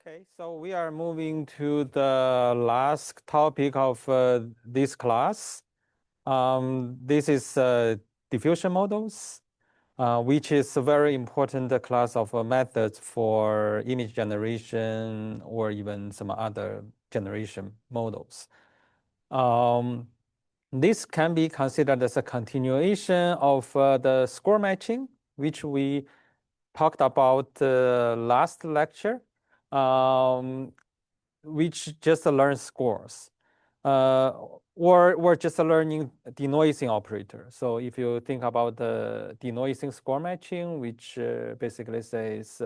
Okay, so we are moving to the last topic of this class. This is diffusion models, which is a very important class of methods for image generation or even some other generation models. This can be considered as a continuation of the score matching, which we talked about last lecture, which just learns scores, or just learning denoising operator. So if you think about the denoising score matching, which basically says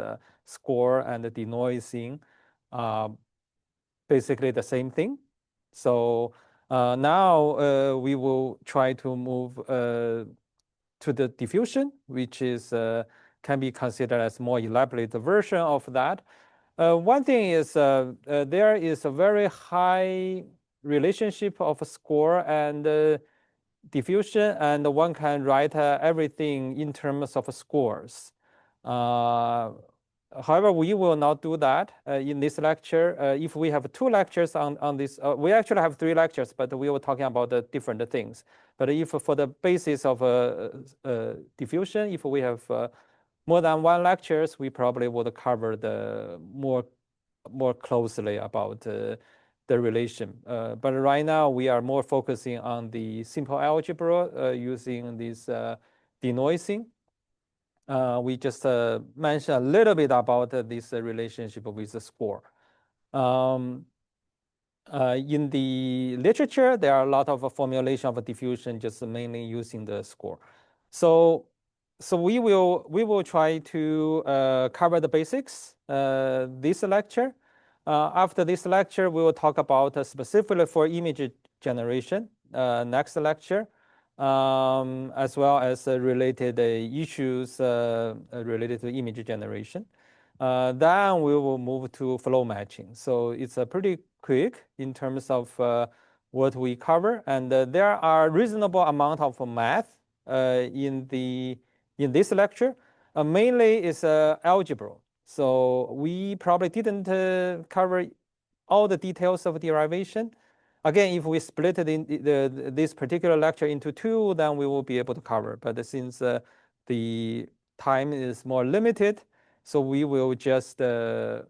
score and denoising, basically the same thing. So now we will try to move to the diffusion, which is can be considered as more elaborate version of that. One thing is there is a very high relationship of score and diffusion, and one can write everything in terms of scores. However, we will not do that in this lecture. If we have two lectures on this, we actually have three lectures, but we were talking about the different things. But if for the basis of diffusion, if we have more than one lectures, we probably would cover the more closely about the relation. But right now, we are more focusing on the simple algebra using this denoising. We just mentioned a little bit about this relationship with the score. In the literature, there are a lot of formulation of diffusion, just mainly using the score. So we will try to cover the basics this lecture. After this lecture, we will talk about specifically for image generation next lecture, as well as related issues related to image generation. Then we will move to flow matching. So it's a pretty quick in terms of what we cover, and there are reasonable amount of math in this lecture. Mainly is algebra. So we probably didn't cover all the details of derivation. Again, if we split it in this particular lecture into two, then we will be able to cover. But since the time is more limited, so we will just doing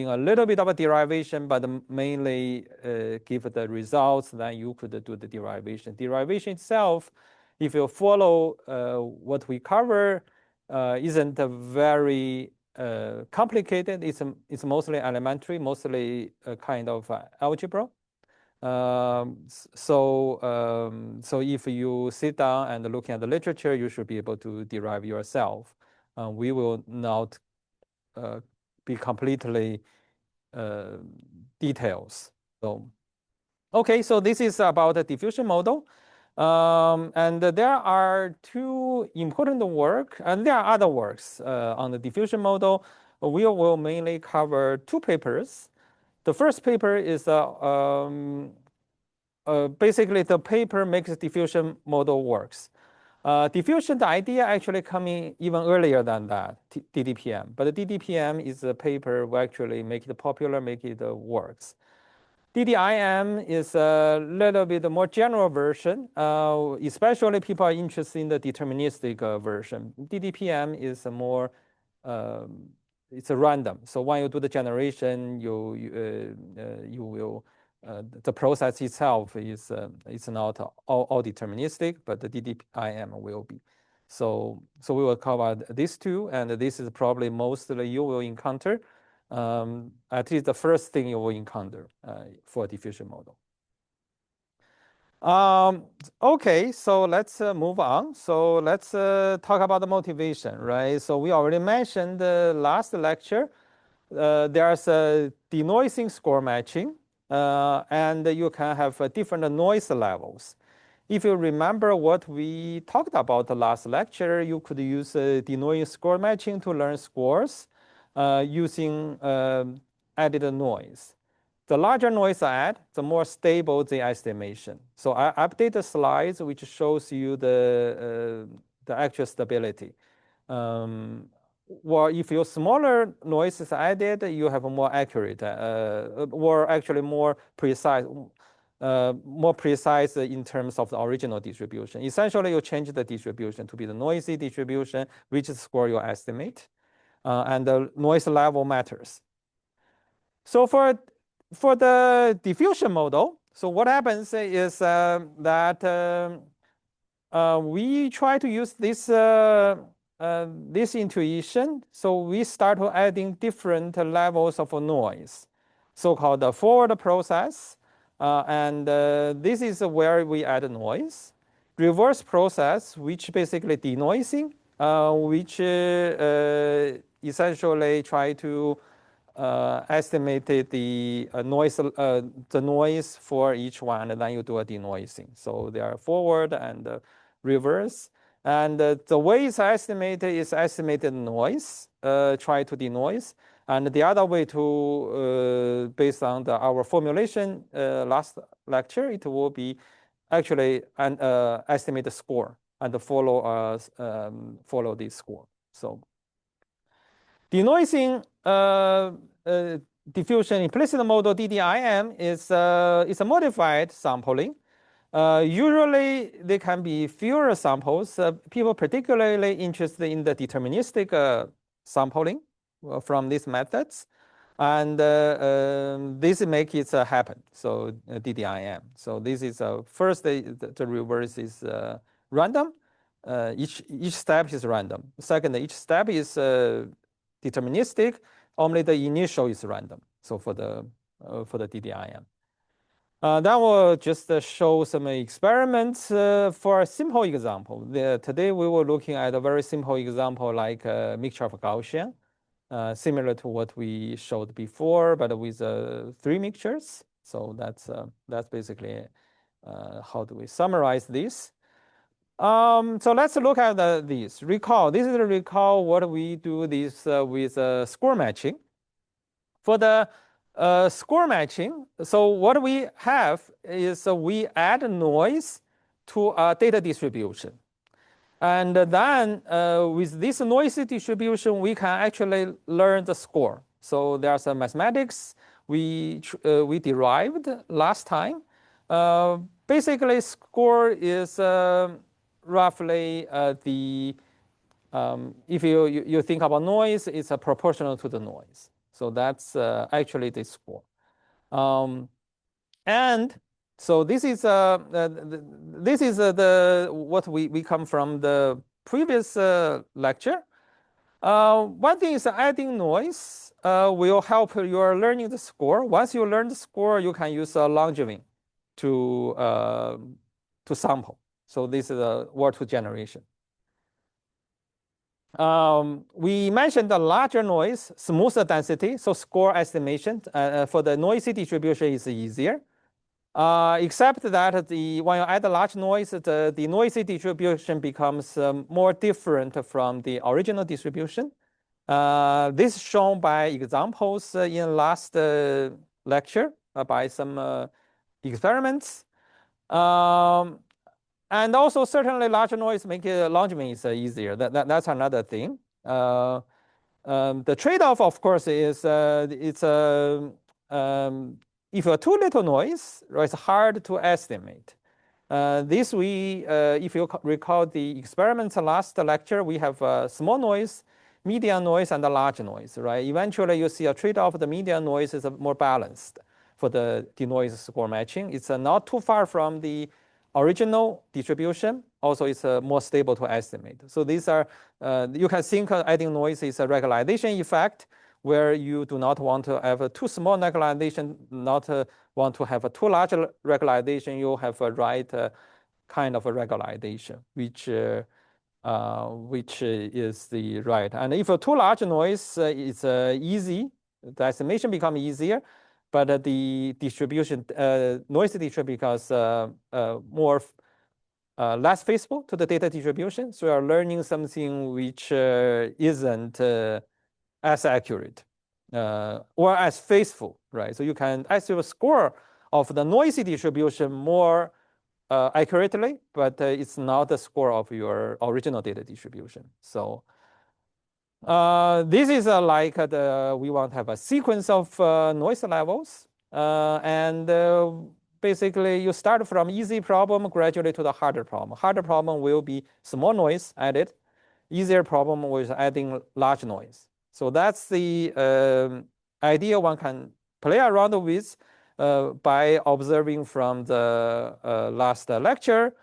a little bit of a derivation, but mainly give the results, then you could do the derivation. Derivation itself, if you follow what we cover, isn't very complicated. It's mostly elementary, mostly a kind of algebra. So if you sit down and look at the literature, you should be able to derive yourself. We will not be completely details. So, okay, so this is about the diffusion model. And there are two important work, and there are other works on the diffusion model. We will mainly cover two papers. The first paper is basically the paper makes diffusion model works. Diffusion, the idea actually coming even earlier than that, DDPM. But the DDPM is a paper who actually make it popular, make it works. DDIM is a little bit more general version, especially people are interested in the deterministic version. DDPM is a more, it's a random. So when you do the generation, you will, the process itself is it's not all deterministic, but the DDIM will be. So we will cover these two, and this is probably mostly you will encounter. At least the first thing you will encounter for a diffusion model. Okay, so let's move on. So let's talk about the motivation, right? So we already mentioned the last lecture. There's a denoising score matching, and you can have different noise levels. If you remember what we talked about the last lecture, you could use denoising score matching to learn scores using added noise. The larger noise I add, the more stable the estimation. So I update the slides, which shows you the actual stability. well, if your smaller noise is added, you have a more accurate, or actually more precise in terms of the original distribution. Essentially, you change the distribution to be the noisy distribution, which score you estimate, and the noise level matters. So for the diffusion model, so what happens is that we try to use this this intuition. So we start adding different levels of noise, so-called the forward process. And this is where we add noise. Reverse process, which basically denoising, which essentially try to estimate the noise for each one, and then you do a denoising. So they are forward and reverse. And the way it's estimated is estimated noise, try to denoise. And the other way to, based on our formulation last lecture, it will be actually an estimate the score and follow this score. So denoising diffusion implicit model DDIM is a modified sampling. Usually, there can be fewer samples. People particularly interested in the deterministic sampling from these methods. And this makes it happen, so DDIM. So this is first, the reverse is random. Each step is random. Second, each step is deterministic. Only the initial is random. So for the DDIM. Then we'll just show some experiments for a simple example. Today we were looking at a very simple example like a mixture of Gaussian, similar to what we showed before, but with 3 mixtures. So that's basically how do we summarize this. So let's look at this. Recall. This is recall what we do this with score matching. For the score matching, so what we have is we add noise to a data distribution. And then with this noisy distribution, we can actually learn the score. So there's a mathematics we derived last time. Basically, score is roughly if you think about noise, it's proportional to the noise. So that's actually the score. And so this is what we come from the previous lecture. One thing is adding noise will help your learning the score. Once you learn the score, you can use Langevin to sample. So this is a word-to generation. We mentioned the larger noise, smoother density, so score estimation for the noisy distribution is easier. Except that when you add a large noise, the noisy distribution becomes more different from the original distribution. This is shown by examples in last lecture by some experiments. And also, certainly, large noise make Langevin is easier. That's another thing. The trade-off, of course, is if you have too little noise, right, it's hard to estimate. If you recall the experiments last lecture, we have small noise, medium noise, and a large noise, right? Eventually, you see a trade-off. The medium noise is more balanced for the denoise score matching. It's not too far from the original distribution. Also, it's more stable to estimate. So these are, you can think adding noise is a regularization effect where you do not want to have a too small regularization, not want to have a too large regularization. You have a right kind of a regularization, which is the right. And if a too large noise, it's easy. The estimation becomes easier. But the distribution, noise distribution becomes more less faithful to the data distribution. So you are learning something which isn't as accurate or as faithful, right? So you can estimate a score of the noisy distribution more accurately, but it's not the score of your original data distribution. So This is like we want to have a sequence of noise levels. And basically, you start from easy problem gradually to the harder problem. Harder problem will be small noise added. Easier problem was adding large noise. So that's the idea one can play around with by observing from the last lecture.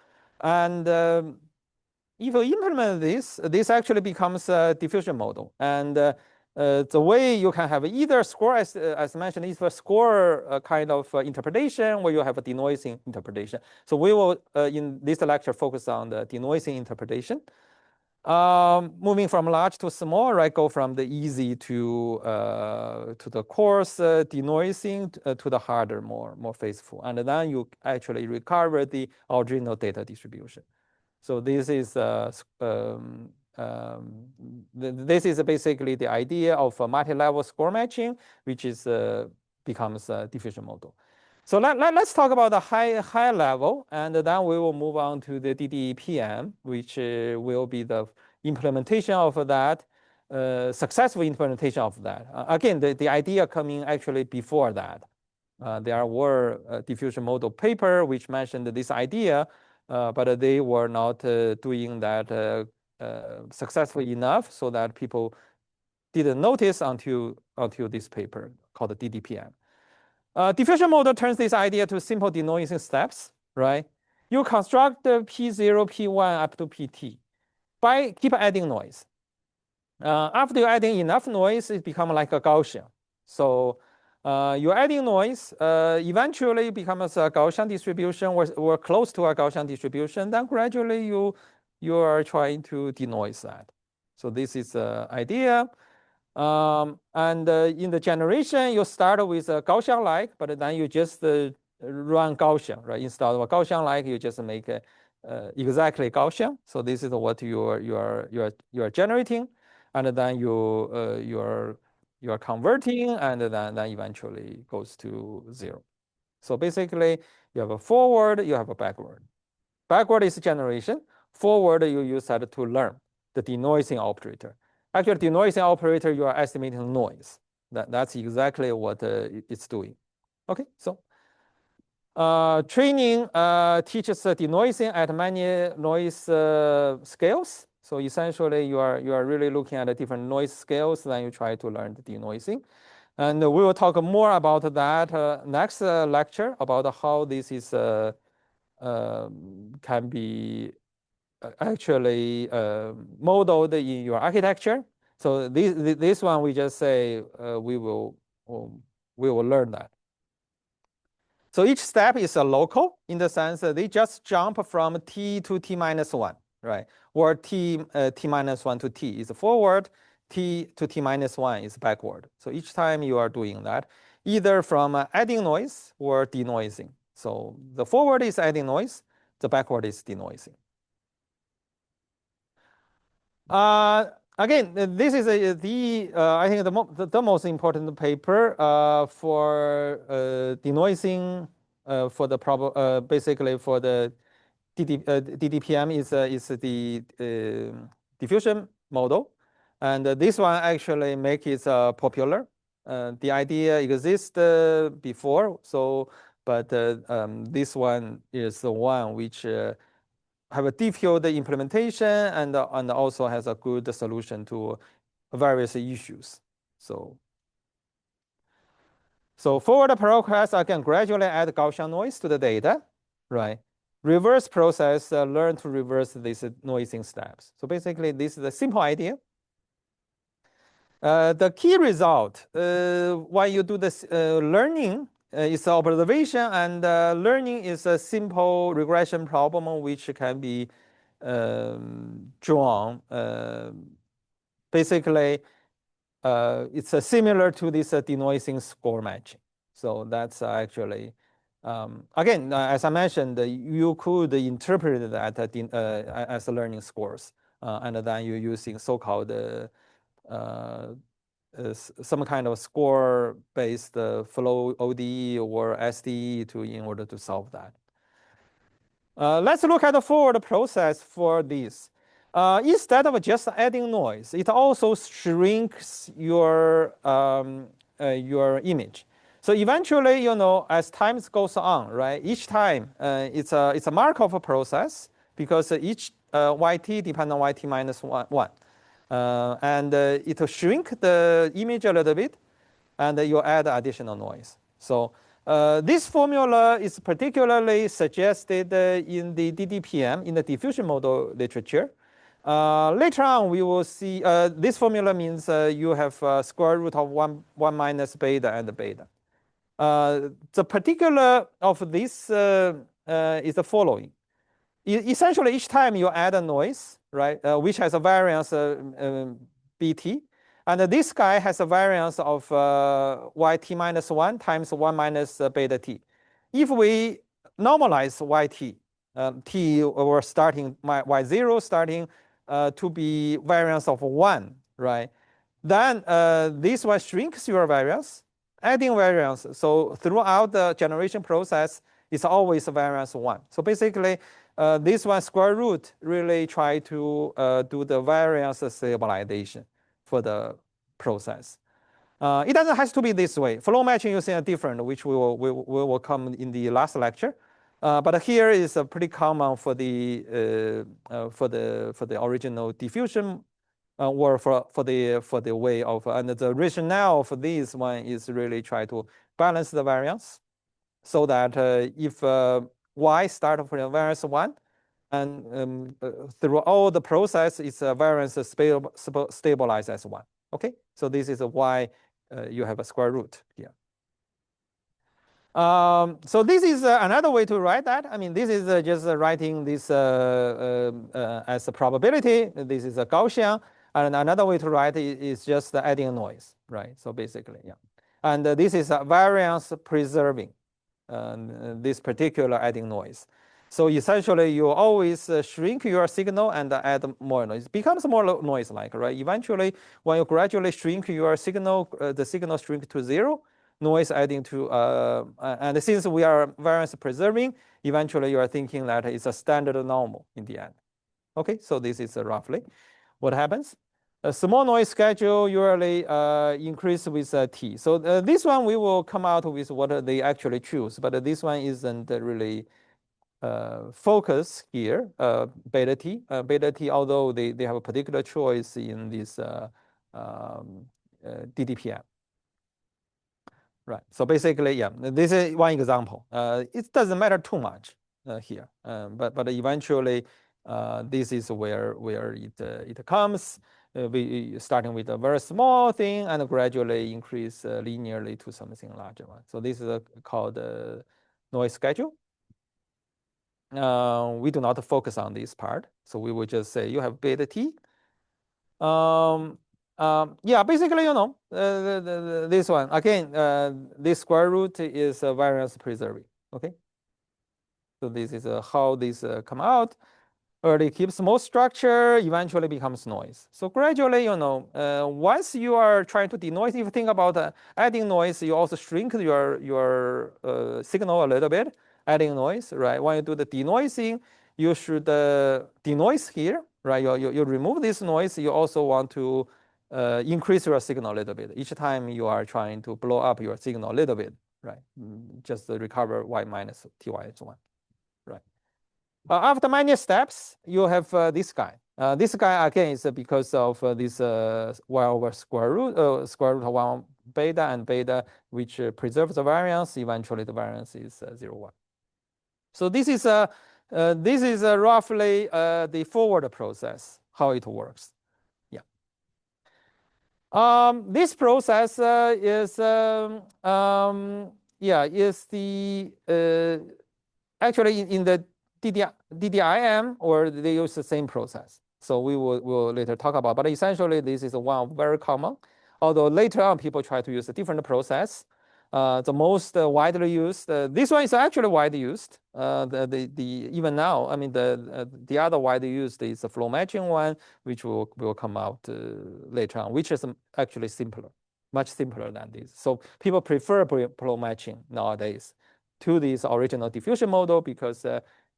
And if you implement this, this actually becomes a diffusion model. And the way you can have either score, as mentioned, is a score kind of interpretation where you have a denoising interpretation. So we will, in this lecture, focus on the denoising interpretation. Moving from large to small, right? Go from the easy to the coarse denoising to the harder, more faithful. And then you actually recover the original data distribution. So this is this is basically the idea of a multi-level score matching, which is becomes a diffusion model. So let's talk about the high level, and then we will move on to the DDPM, which will be the implementation of that, successful implementation of that. Again, the idea coming actually before that. There were diffusion model paper which mentioned this idea, but they were not doing that successfully enough so that people didn't notice until this paper called the DDPM. Diffusion model turns this idea to simple denoising steps, right? You construct the P0, P1 up to Pt by keep adding noise. After you're adding enough noise, it becomes like a Gaussian. So you're adding noise, eventually becomes a Gaussian distribution or close to a Gaussian distribution. Then gradually you are trying to denoise that. So this is the idea. And in the generation, you start with a Gaussian-like, but then you just run Gaussian, right? Instead of a Gaussian-like, you just make exactly Gaussian. So this is what you are generating, and then you are converting, and then eventually goes to 0. So basically, you have a forward, you have a backward. Backward is generation. Forward, you use that to learn the denoising operator. Actually, denoising operator, you are estimating noise. That's exactly what it's doing. Okay, so training teaches denoising at many noise scales. So essentially, you are really looking at the different noise scales, then you try to learn the denoising. And we will talk more about that next lecture, about how this is can be actually modeled in your architecture. So this one we just say we will learn that. So each step is a local in the sense that they just jump from t to t minus 1, right? Or t minus 1 to t is forward, t to t minus 1 is backward. So each time you are doing that, either from adding noise or denoising. So the forward is adding noise, the backward is denoising. Again, this is I think the most important paper for denoising for the problem basically for the DDPM is the diffusion model, and this one actually make it popular. The idea exists before, so but this one is the one which have a detailed implementation and also has a good solution to various issues. So forward progress, again, gradually add Gaussian noise to the data, right? Reverse process, learn to reverse these noising steps. So basically, this is a simple idea. The key result when you do this learning is observation, and learning is a simple regression problem which can be drawn. Basically, it's similar to this denoising score matching. So that's actually, again, as I mentioned, you could interpret that as learning scores, and then you're using so-called some kind of score-based flow ODE or SDE in order to solve that. Let's look at the forward process for this. instead of just adding noise, it also shrinks your image. So eventually, as time goes on, right? Each time, it's a Markov process because each yt depends on yt minus one. And it will shrink the image a little bit, and you add additional noise. So this formula is particularly suggested in the DDPM, in the diffusion model literature. Later on, we will see this formula means you have square root of 1 minus beta and beta. The particular of this is the following. Essentially, each time you add a noise, right, which has a variance bt, and this guy has a variance of yt minus 1 times 1 minus beta t. If we normalize yt, t or starting y0 starting to be variance of 1, right, then this one shrinks your variance, adding variance. So throughout the generation process, it's always variance 1. So basically, this one square root really try to do the variance stabilization for the process. It doesn't have to be this way. Flow matching using a different, which we will come in the last lecture. But here is pretty common for the original diffusion or for the way of, and the rationale for this one is really try to balance the variance so that if y start from variance 1, and through all the process, its variance stabilized as 1. Okay, so this is why you have a square root here. So this is another way to write that. I mean, this is just writing this as a probability. This is a Gaussian. And another way to write it is just adding a noise, right? So basically, yeah. And this is a variance preserving, this particular adding noise. So essentially, you always shrink your signal and add more noise. It becomes more noise-like, right? Eventually, when you gradually shrink your signal, the signal shrink to 0, noise adding to, and since we are variance preserving, eventually you are thinking that it's a standard normal in the end. Okay, so this is roughly what happens. A small noise schedule usually increase with t. So this one we will come out with what they actually choose, but this one isn't really focus here, beta t. Beta t, although they have a particular choice in this DDPM. Right, so basically, yeah, this is one example. It doesn't matter too much here, but eventually, this is where it comes. We starting with a very small thing and gradually increase linearly to something larger one. So this is called noise schedule. We do not focus on this part, so we will just say you have beta t. Yeah, basically, this one again. This square root is variance preserving. Okay, so this is how this come out. Early keeps most structure, eventually becomes noise. So gradually, once you are trying to denoise, if you think about adding noise, you also shrink your signal a little bit, adding noise, right? When you do the denoising, you should denoise here, right? You remove this noise. You also want to increase your signal a little bit. Each time you are trying to blow up your signal a little bit, right? Just to recover y minus ty is 1, right? After many steps, you have this guy. This guy again is because of this y over square root of 1 beta and beta, which preserves the variance. Eventually, the variance is 0, 1. So this is roughly the forward process, how it works. Yeah. This process is the actually in the DDIM, or they use the same process. So we'll later talk about, but essentially this is one very common. Although later on people try to use a different process. The most widely used, this one is actually widely used. Even now, I mean the other widely used is the flow matching one, which will come out later on, which is actually simpler, much simpler than this. So people prefer flow matching nowadays to this original diffusion model because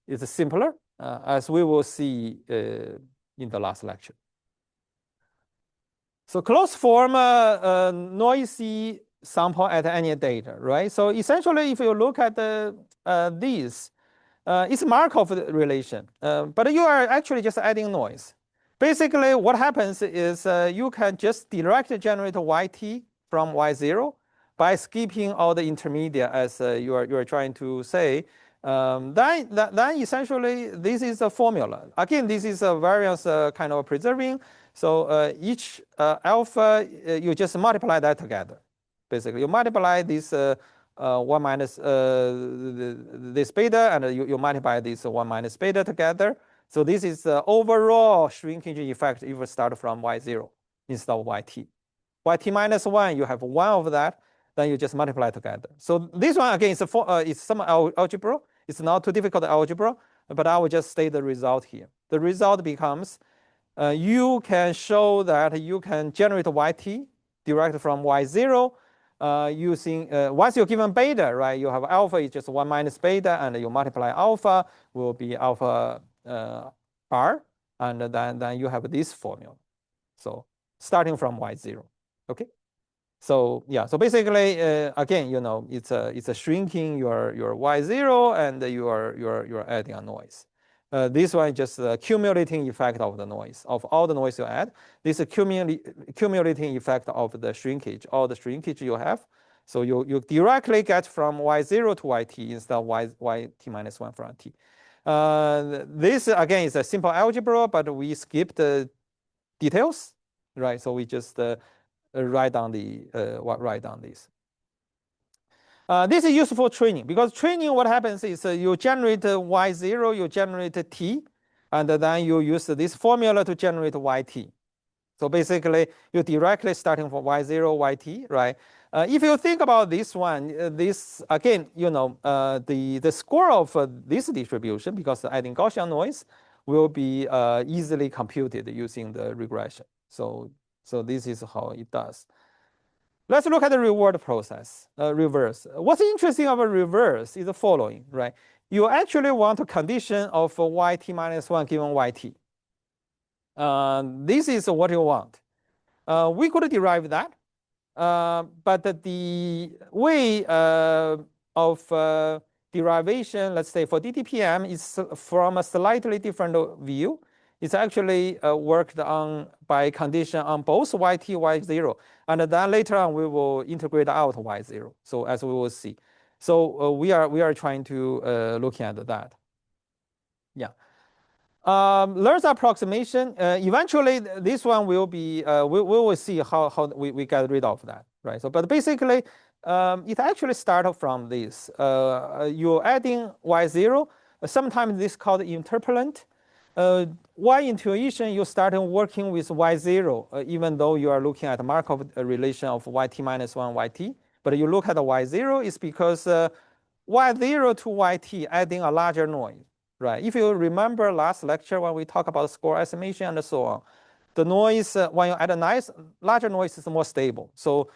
it's simpler, as we will see in the last lecture. So closed form noisy sample at any data, right? So essentially, if you look at these, it's Markov relation, but you are actually just adding noise. Basically, what happens is you can just directly generate YT from Y0 by skipping all the intermediate, as you are trying to say. Then essentially, this is a formula. Again, this is a variance kind of preserving. So each alpha, you just multiply that together. Basically, you multiply this 1 minus this beta, and you multiply this 1 minus beta together. So this is the overall shrinkage effect if you start from Y0 instead of YT. YT minus 1, you have 1 of that, then you just multiply together. So this one, again, is some algebra. It's not too difficult algebra, but I will just state the result here. The result becomes you can show that you can generate YT direct from Y0 using, once you're given beta, right, you have alpha is just 1 minus beta, and you multiply alpha will be alpha r, and then you have this formula. So starting from Y0, okay? So yeah, so basically, again, you know, it's a shrinking your Y0, and you're adding a noise. This one is just the accumulating effect of the noise, of all the noise you add. This accumulating effect of the shrinkage, all the shrinkage you have. So you directly get from Y0 to YT instead of YT minus 1 from T. This, again, is a simple algebra, but we skip the details, right? So we just write down this. This is useful for training, because training, what happens is you generate Y0, you generate T, and then you use this formula to generate YT. So basically, you're directly starting from Y0, YT, right? If you think about this one, this, again, you know, the score of this distribution, because adding Gaussian noise, will be easily computed using the regression. So this is how it does. Let's look at the reward process, reverse. What's interesting about reverse is the following, right? You actually want a condition of YT minus 1 given YT. This is what you want. We could derive that, but the way of derivation, let's say for DTPM, is from a slightly different view. It's actually worked on by condition on both YT, Y0, and then later on we will integrate out Y0. So as we will see, so we are trying to look at that. Yeah. Learns approximation. Eventually, this one will be. We will see how we get rid of that, right? So, but basically, it actually started from this. You're adding Y0. Sometimes this is called interpolant. Y intuition, you started working with Y0, even though you are looking at Markov relation of YT minus 1 YT. But you look at the Y0, is because Y0 to YT adding a larger noise, right? If you remember last lecture when we talk about score estimation and so on, the noise, when you add a larger noise, is more stable. So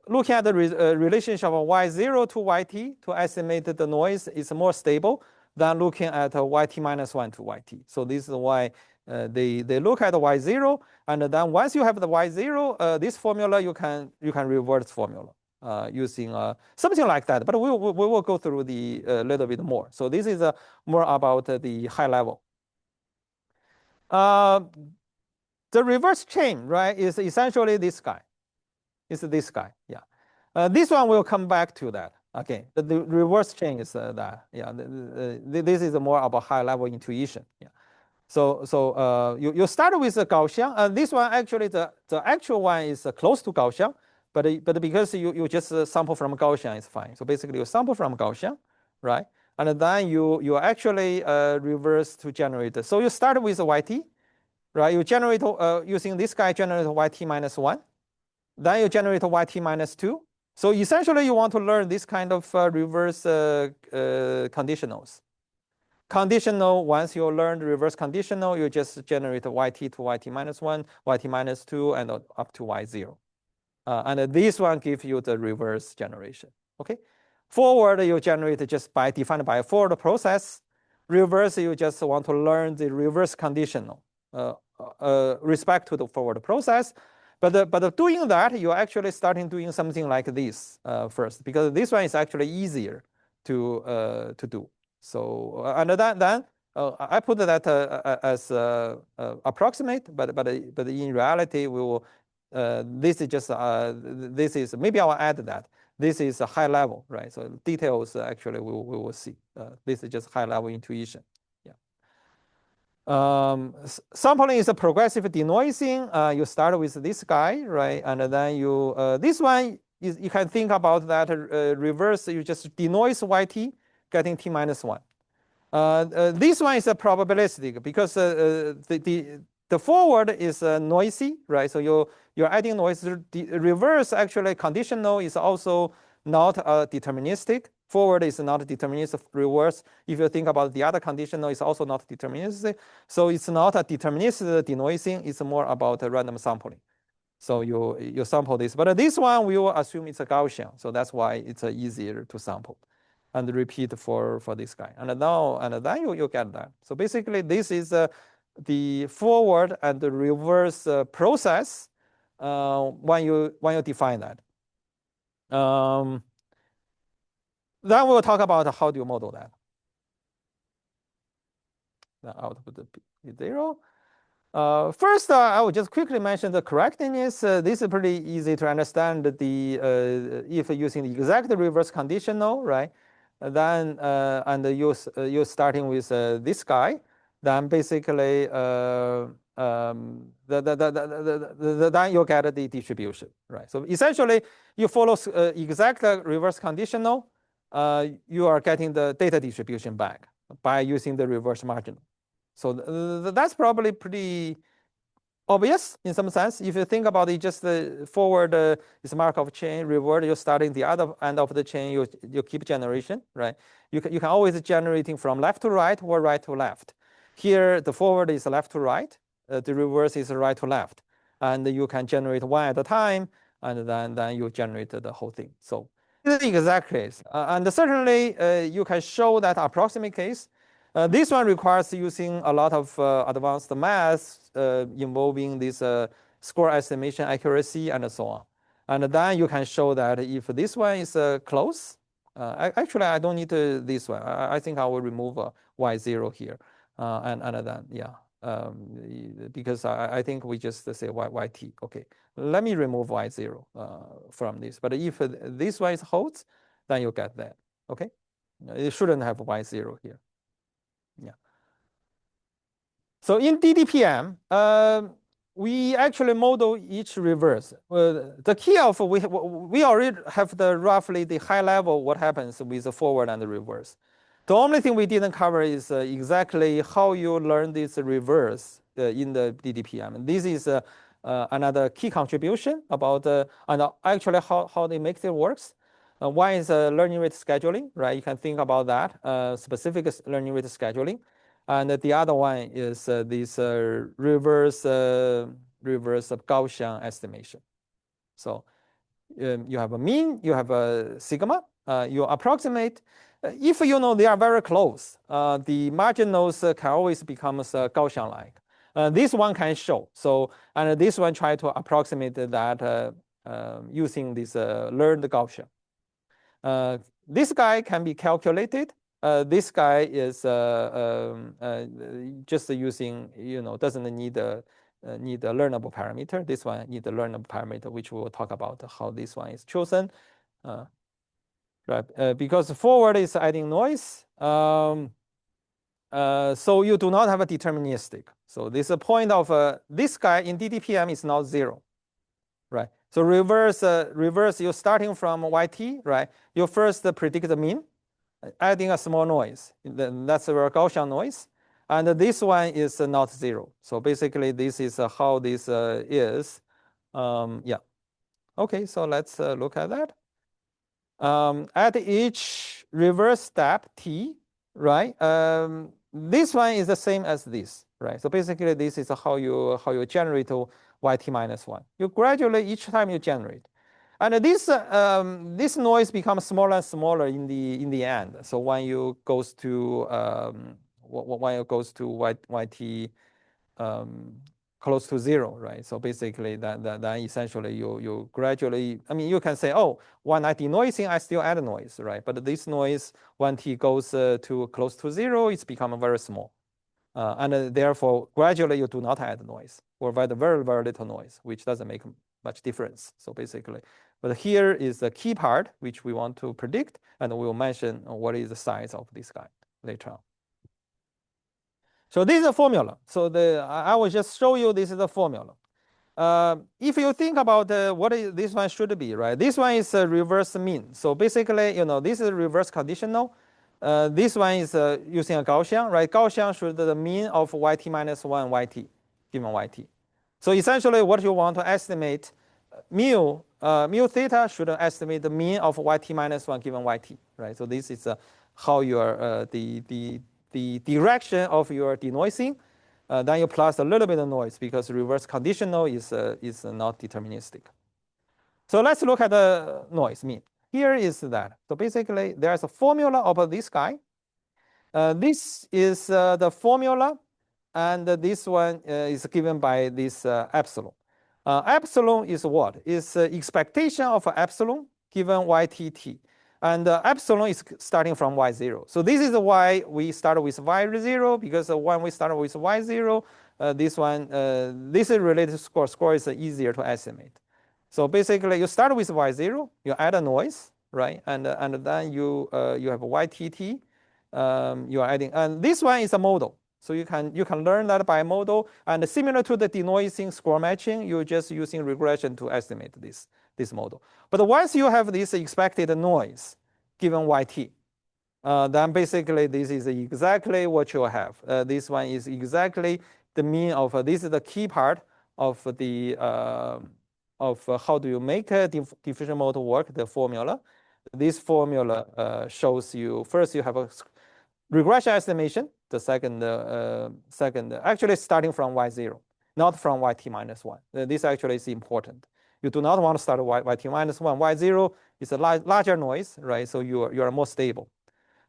looking at the relationship of Y0 to YT to estimate the noise is more stable than looking at YT minus 1 to YT. So this is why they look at Y0, and then once you have the Y0, this formula you can reverse formula using something like that. But we will go through the little bit more. So this is more about the high level. The reverse chain, right, is essentially this guy. It's this guy, yeah. This one will come back to that. Okay, the reverse chain is that. Yeah, this is more about high-level intuition. Yeah. So you start with the Gaussian. This one actually the actual one is close to Gaussian, but because you just sample from Gaussian, it's fine. So basically you sample from Gaussian, right? And then you actually reverse to generate. So you start with YT, right? You generate using this guy generate YT minus 1. Then you generate YT minus 2. So essentially, you want to learn this kind of reverse conditionals. Conditional, once you learn reverse conditional, you just generate YT to YT minus 1, YT minus 2, and up to Y0. And this one gives you the reverse generation. Okay. Forward, you generate just defined by a forward process. Reverse, you just want to learn the reverse conditional respect to the forward process. But doing that, you're actually starting doing something like this first, because this one is actually easier to do. So and then I put that as approximate, but in reality, we will. This is just this is maybe I'll add that this is a high level, right? So details actually we will see. This is just high level intuition. Sampling is a progressive denoising. You start with this guy, right? And then you, this one, you can think about that reverse. You just denoise YT, getting T minus 1. This one is a probabilistic because the forward is noisy, right? So you're adding noise. The reverse actually conditional is also not deterministic. Forward is not deterministic. Reverse, if you think about the other conditional, is also not deterministic. So it's not a deterministic denoising. It's more about a random sampling. So you sample this, but this one we will assume it's a Gaussian. So that's why it's easier to sample and repeat for this guy. And then you get that. So basically, this is the forward and the reverse process when you define that. Then we'll talk about how do you model that. The output is 0. First, I will just quickly mention the correctness. This is pretty easy to understand. If using the exact reverse conditional, right? Then and you're starting with this guy, then basically then you get the distribution, right? So essentially, you follow exact reverse conditional. You are getting the data distribution back by using the reverse marginal. So that's probably pretty obvious in some sense. If you think about it, just the forward is Markov chain, reward you're starting the other end of the chain, you keep generation, right? You can always generating from left to right or right to left. Here the forward is left to right, the reverse is right to left, and you can generate one at a time, and then you generate the whole thing. So this is the exact case, and certainly you can show that approximate case. This one requires using a lot of advanced math involving this score estimation accuracy and so on. And then you can show that if this one is close, actually I don't need this one. I think I will remove y0 here. And then, yeah, because I think we just say yt. Okay, let me remove y0 from this. But if this one is holds, then you get that. Okay, it shouldn't have y0 here. Yeah. So in DDPM, we actually model each reverse. The key of we already have the roughly the high level what happens with the forward and the reverse. The only thing we didn't cover is exactly how you learn this reverse in the DDPM. This is another key contribution about and actually how they make it works. One is learning rate scheduling, right? You can think about that specific learning rate scheduling. And the other one is this reverse Gaussian estimation. So you have a mean, you have a sigma, you approximate. If you know they are very close, the marginals can always become Gaussian-like. This one can show. So and this one try to approximate that using this learned Gaussian. This guy can be calculated. This guy is just using, doesn't need a learnable parameter. This one needs a learnable parameter, which we will talk about how this one is chosen. Right, because forward is adding noise. So you do not have a deterministic. So this point of this guy in DDPM is not 0, right? So reverse, you're starting from YT, right? You first predict the mean, adding a small noise. That's a Gaussian noise. And this one is not 0. So basically, this is how this is. Yeah. Okay, so let's look at that. At each reverse step t, right? This one is the same as this, right? So basically, this is how you generate yt minus 1. You gradually each time you generate, and this noise becomes smaller and smaller in the end. So when you goes to yt close to 0, right? So basically that essentially you gradually, I mean, you can say, oh, when I denoising, I still add noise, right? But this noise, when t goes to close to 0, it's become very small. And therefore, gradually you do not add noise or add very, very little noise, which doesn't make much difference. So basically, but here is the key part, which we want to predict, and we'll mention what is the size of this guy later on. So this is a formula. So I will just show you this is the formula. If you think about what this one should be, right? This one is a reverse mean. So basically, this is reverse conditional. This one is using a Gaussian, right? Gaussian should the mean of yt minus 1 yt, given yt. So essentially what you want to estimate, mu theta should estimate the mean of yt minus 1 given yt, right? So this is how your the direction of your denoising. Then you plus a little bit of noise because reverse conditional is not deterministic. So let's look at the noise mean. Here is that. So basically, there's a formula of this guy. This is the formula, and this one is given by this epsilon. Epsilon is what? Is expectation of epsilon given ytt. And epsilon is starting from y0. So this is why we start with y0, because when we start with y0, this is related score. Score is easier to estimate. So basically, you start with y0, you add a noise, right? And then you have ytt. You are adding, and this one is a model. So you can learn that by model, and similar to the denoising score matching, you're just using regression to estimate this model. But once you have this expected noise given yt, then basically this is exactly what you have. This one is exactly the mean of this is the key part of the how do you make a diffusion model work, the formula. This formula shows you first you have a regression estimation. The second actually starting from y0, not from yt minus 1. This actually is important. You do not want to start yt minus 1. Y0 is a larger noise, right? So you are more stable.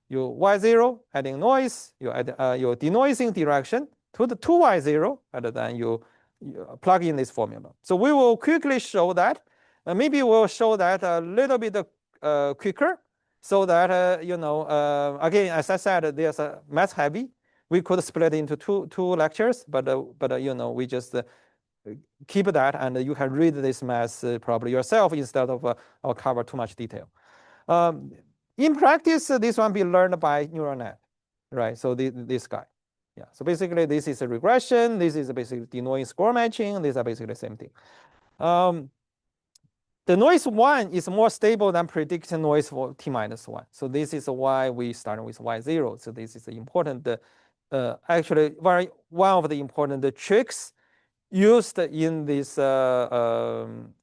You y0 adding noise, you add your denoising direction to the 2y0, and then you plug in this formula. So we will quickly show that. Maybe we'll show that a little bit quicker, so that again, as I said, there's a math heavy. We could split into two lectures, but we just keep that, and you can read this math probably yourself instead of I'll cover too much detail. In practice, this one be learned by neural net, right? So this guy, yeah. So basically, this is a regression. This is basically denoising score matching. These are basically the same thing. The noise 1 is more stable than predicted noise for t minus 1. So this is why we start with y0. So this is important, actually, one of the important tricks used in this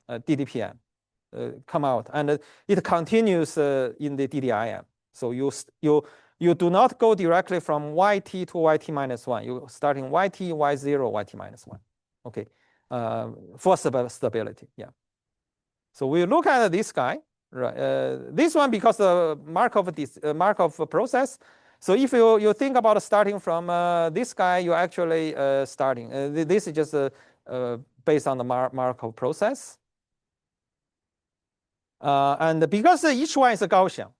DDPM come out, and it continues in the DDIM. So you do not go directly from yt to yt minus 1. You start in yt, y0, yt minus 1. Okay, for stability, yeah. So we look at this guy, right? This one because the Markov process. So if you think about starting from this guy, you're actually starting. This is just based on the Markov process. And because each one is a Gaussian,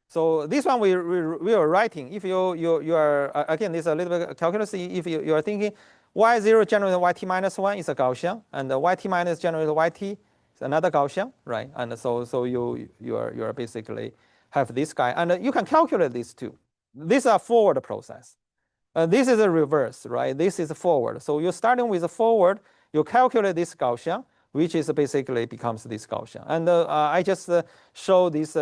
so this one we are writing. If you are again, this is a little bit calculus. If you are thinking y0 generated yt minus 1 is a Gaussian, and yt minus generated yt is another Gaussian, right? And so you are basically have this guy, and you can calculate these two. These are forward process. This is a reverse, right? This is forward. So you're starting with a forward. You calculate this Gaussian, which is basically becomes this Gaussian. And I just show this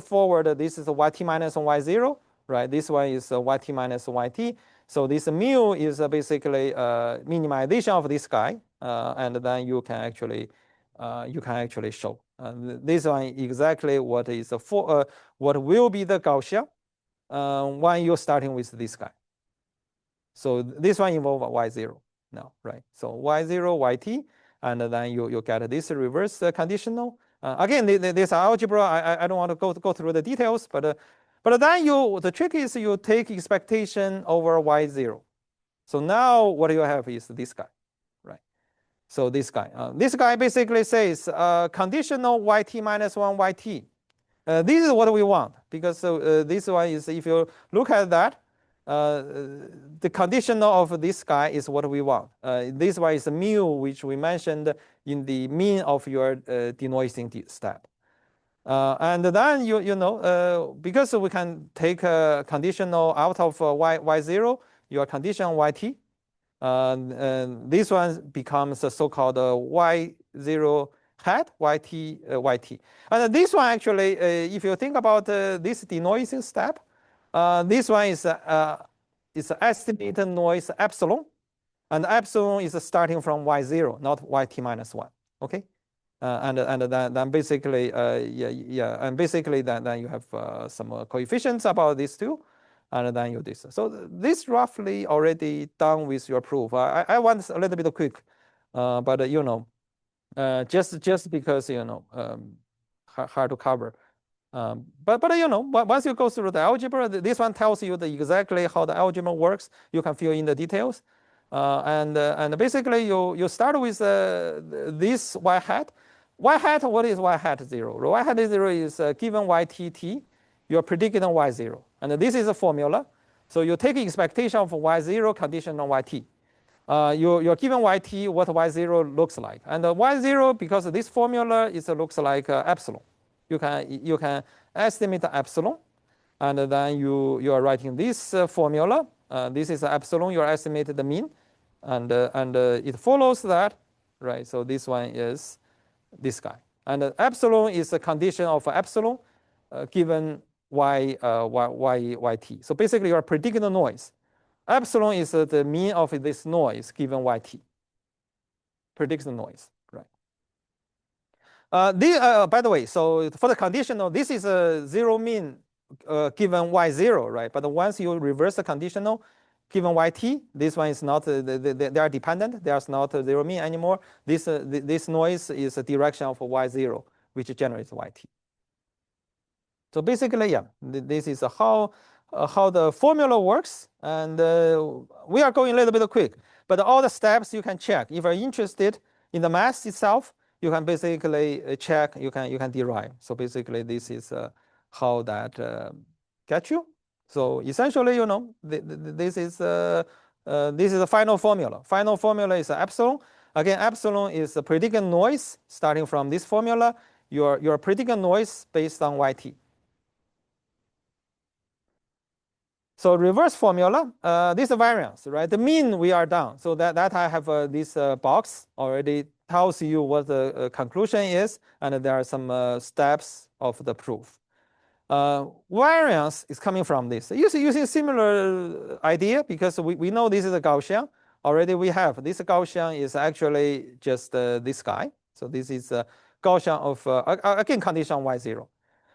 forward. This is yt minus y0, right? This one is yt minus yt. So this mu is basically minimization of this guy, and then you can actually show this one exactly what is what will be the Gaussian when you're starting with this guy. So this one involves y0 now, right? So y0 yt, and then you get this reverse conditional. Again, this algebra. I don't want to go through the details, but then the trick is you take expectation over y0. So now what you have is this guy, right? So this guy basically says conditional yt minus 1 yt. This is what we want, because this one is, if you look at that, the conditional of this guy is what we want. This one is mu, which we mentioned in the mean of your denoising step. And then you know, because we can take a conditional out of y0, your condition yt, this one becomes a so-called y0 hat yt yt. And this one actually, if you think about this denoising step, this one is estimated noise epsilon, and epsilon is starting from y0, not yt minus 1. Okay. And then basically, and basically then you have some coefficients about these two, and then you this. So this roughly already done with your proof. I want a little bit quick, but you know, just because you know hard to cover. But you know, once you go through the algebra, this one tells you exactly how the algebra works. You can fill in the details, and basically you start with this y hat. Y hat, what is y hat 0? Y hat 0 is given ytt, you're predicting y0. And this is a formula. So you take expectation of y0 condition on yt. You're given yt, what y0 looks like. And y0, because this formula looks like epsilon. You can estimate the epsilon. And then you are writing this formula. This is epsilon, you estimated the mean. And it follows that, right? So this one is this guy. And epsilon is a condition of epsilon given yt. So basically, you are predicting the noise. Epsilon is the mean of this noise given yt. Predicts the noise, right? By the way, so for the conditional, this is a zero mean given y0, right? But once you reverse the conditional, given yt, this one is not, they are dependent. There's not a zero mean anymore. This noise is a direction of y0, which generates yt. So basically, yeah, this is how the formula works. And we are going a little bit quick, but all the steps you can check. If you're interested in the math itself, you can basically check, you can derive. So basically, this is how that gets you. So essentially, you know, this is a final formula. Final formula is epsilon. Again, epsilon is a predicted noise starting from this formula. Your predicted noise based on yt. So reverse formula, this is variance, right? The mean we are done. So that I have this box already tells you what the conclusion is, and there are some steps of the proof. Variance is coming from this. Using similar idea, because we know this is a Gaussian. Already we have this Gaussian is actually just this guy. So this is a Gaussian of, again, condition y0.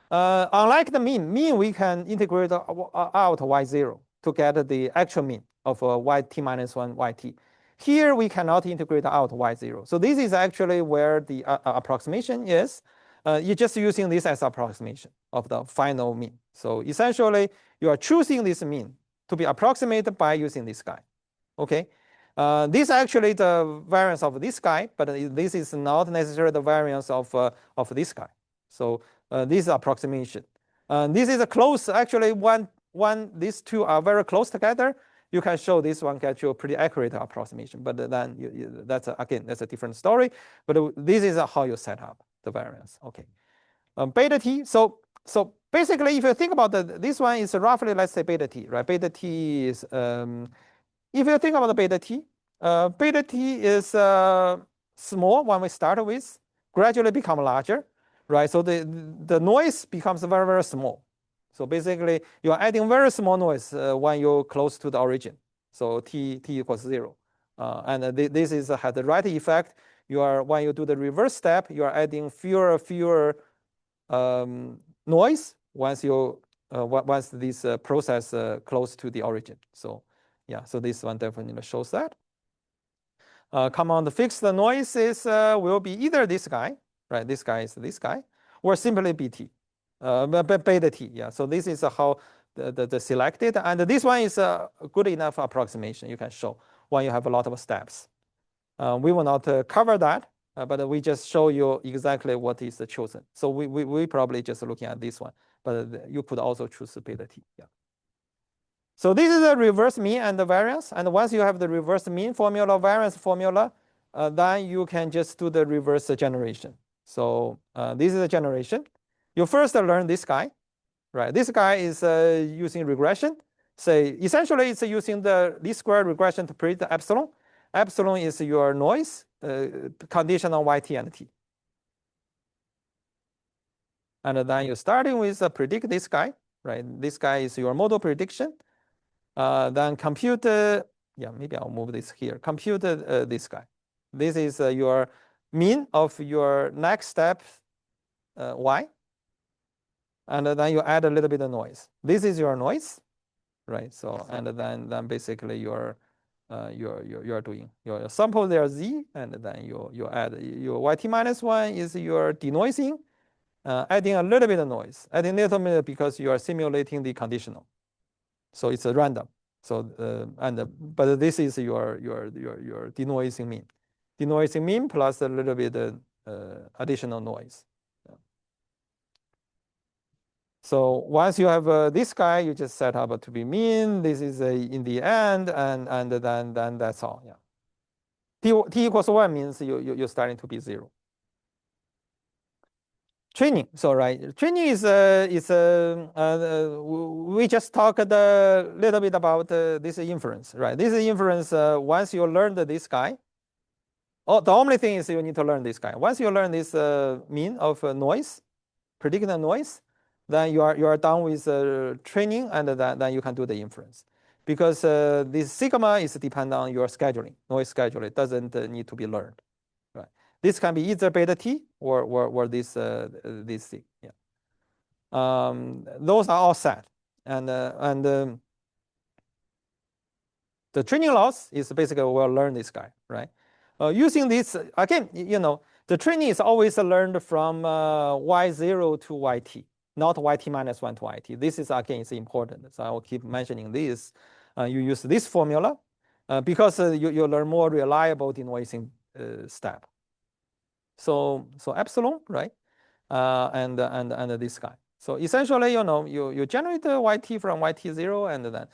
Unlike the mean we can integrate out y0 to get the actual mean of yt minus 1 yt. Here we cannot integrate out y0. So this is actually where the approximation is. You're just using this as approximation of the final mean. So essentially, you are choosing this mean to be approximated by using this guy. Okay, this is actually the variance of this guy, but this is not necessarily the variance of this guy. So this is approximation. This is a close. Actually, when these two are very close together, you can show this one gets you a pretty accurate approximation. But then that's a different story. But this is how you set up the variance. Okay, beta t. So basically, if you think about this one is roughly, let's say beta t, right? Beta t is if you think about the beta t is small when we start with, gradually become larger, right? So the noise becomes very, very small. So basically, you are adding very small noise when you're close to the origin. So t equals 0, and this has the right effect. When you do the reverse step, you are adding fewer noise once this process close to the origin. So yeah, so this one definitely shows that. Come on, the fixed noise will be either this guy, right? This guy is this guy, or simply bt, beta t. Yeah. So this is how the selected, and this one is a good enough approximation you can show when you have a lot of steps. We will not cover that, but we just show you exactly what is chosen. So we probably just looking at this one, but you could also choose beta t. Yeah. So this is the reverse mean and the variance. And once you have the reverse mean formula, variance formula, then you can just do the reverse generation. So this is a generation. You first learn this guy, right? This guy is using regression. Say essentially it's using the least square regression to predict the epsilon. Epsilon is your noise condition on yt and t. And then you're starting with predict this guy, right? This guy is your model prediction. Then compute, yeah, maybe I'll move this here. Compute this guy. This is your mean of your next step, y. And then you add a little bit of noise. This is your noise, right? So and then basically you're doing your sample there z, and then you add your yt minus 1 is your denoising, adding a little bit of noise, adding a little bit because you are simulating the conditional, so it's a random. So but this is your denoising mean plus a little bit additional noise. So once you have this guy, you just set up to be mean. This is in the end, and then that's all. Yeah. T equals 1 means you're starting to be 0. Training. So right, training is we just talked a little bit about this inference, right? This inference, once you learned this guy, the only thing is you need to learn this guy. Once you learn this mean of noise, predicting the noise, then you are done with training, and then you can do the inference. Because this sigma is dependent on your scheduling, noise scheduling. It doesn't need to be learned, right? This can be either beta t or this thing. Yeah. Those are all set, and the training loss is basically we'll learn this guy, right? Using this again, the training is always learned from y0 to yt, not yt minus 1 to yt. This is again is important, so I will keep mentioning this. You use this formula because you learn more reliable denoising step. So epsilon, right? And this guy. So essentially, you generate the yt from yt0, and then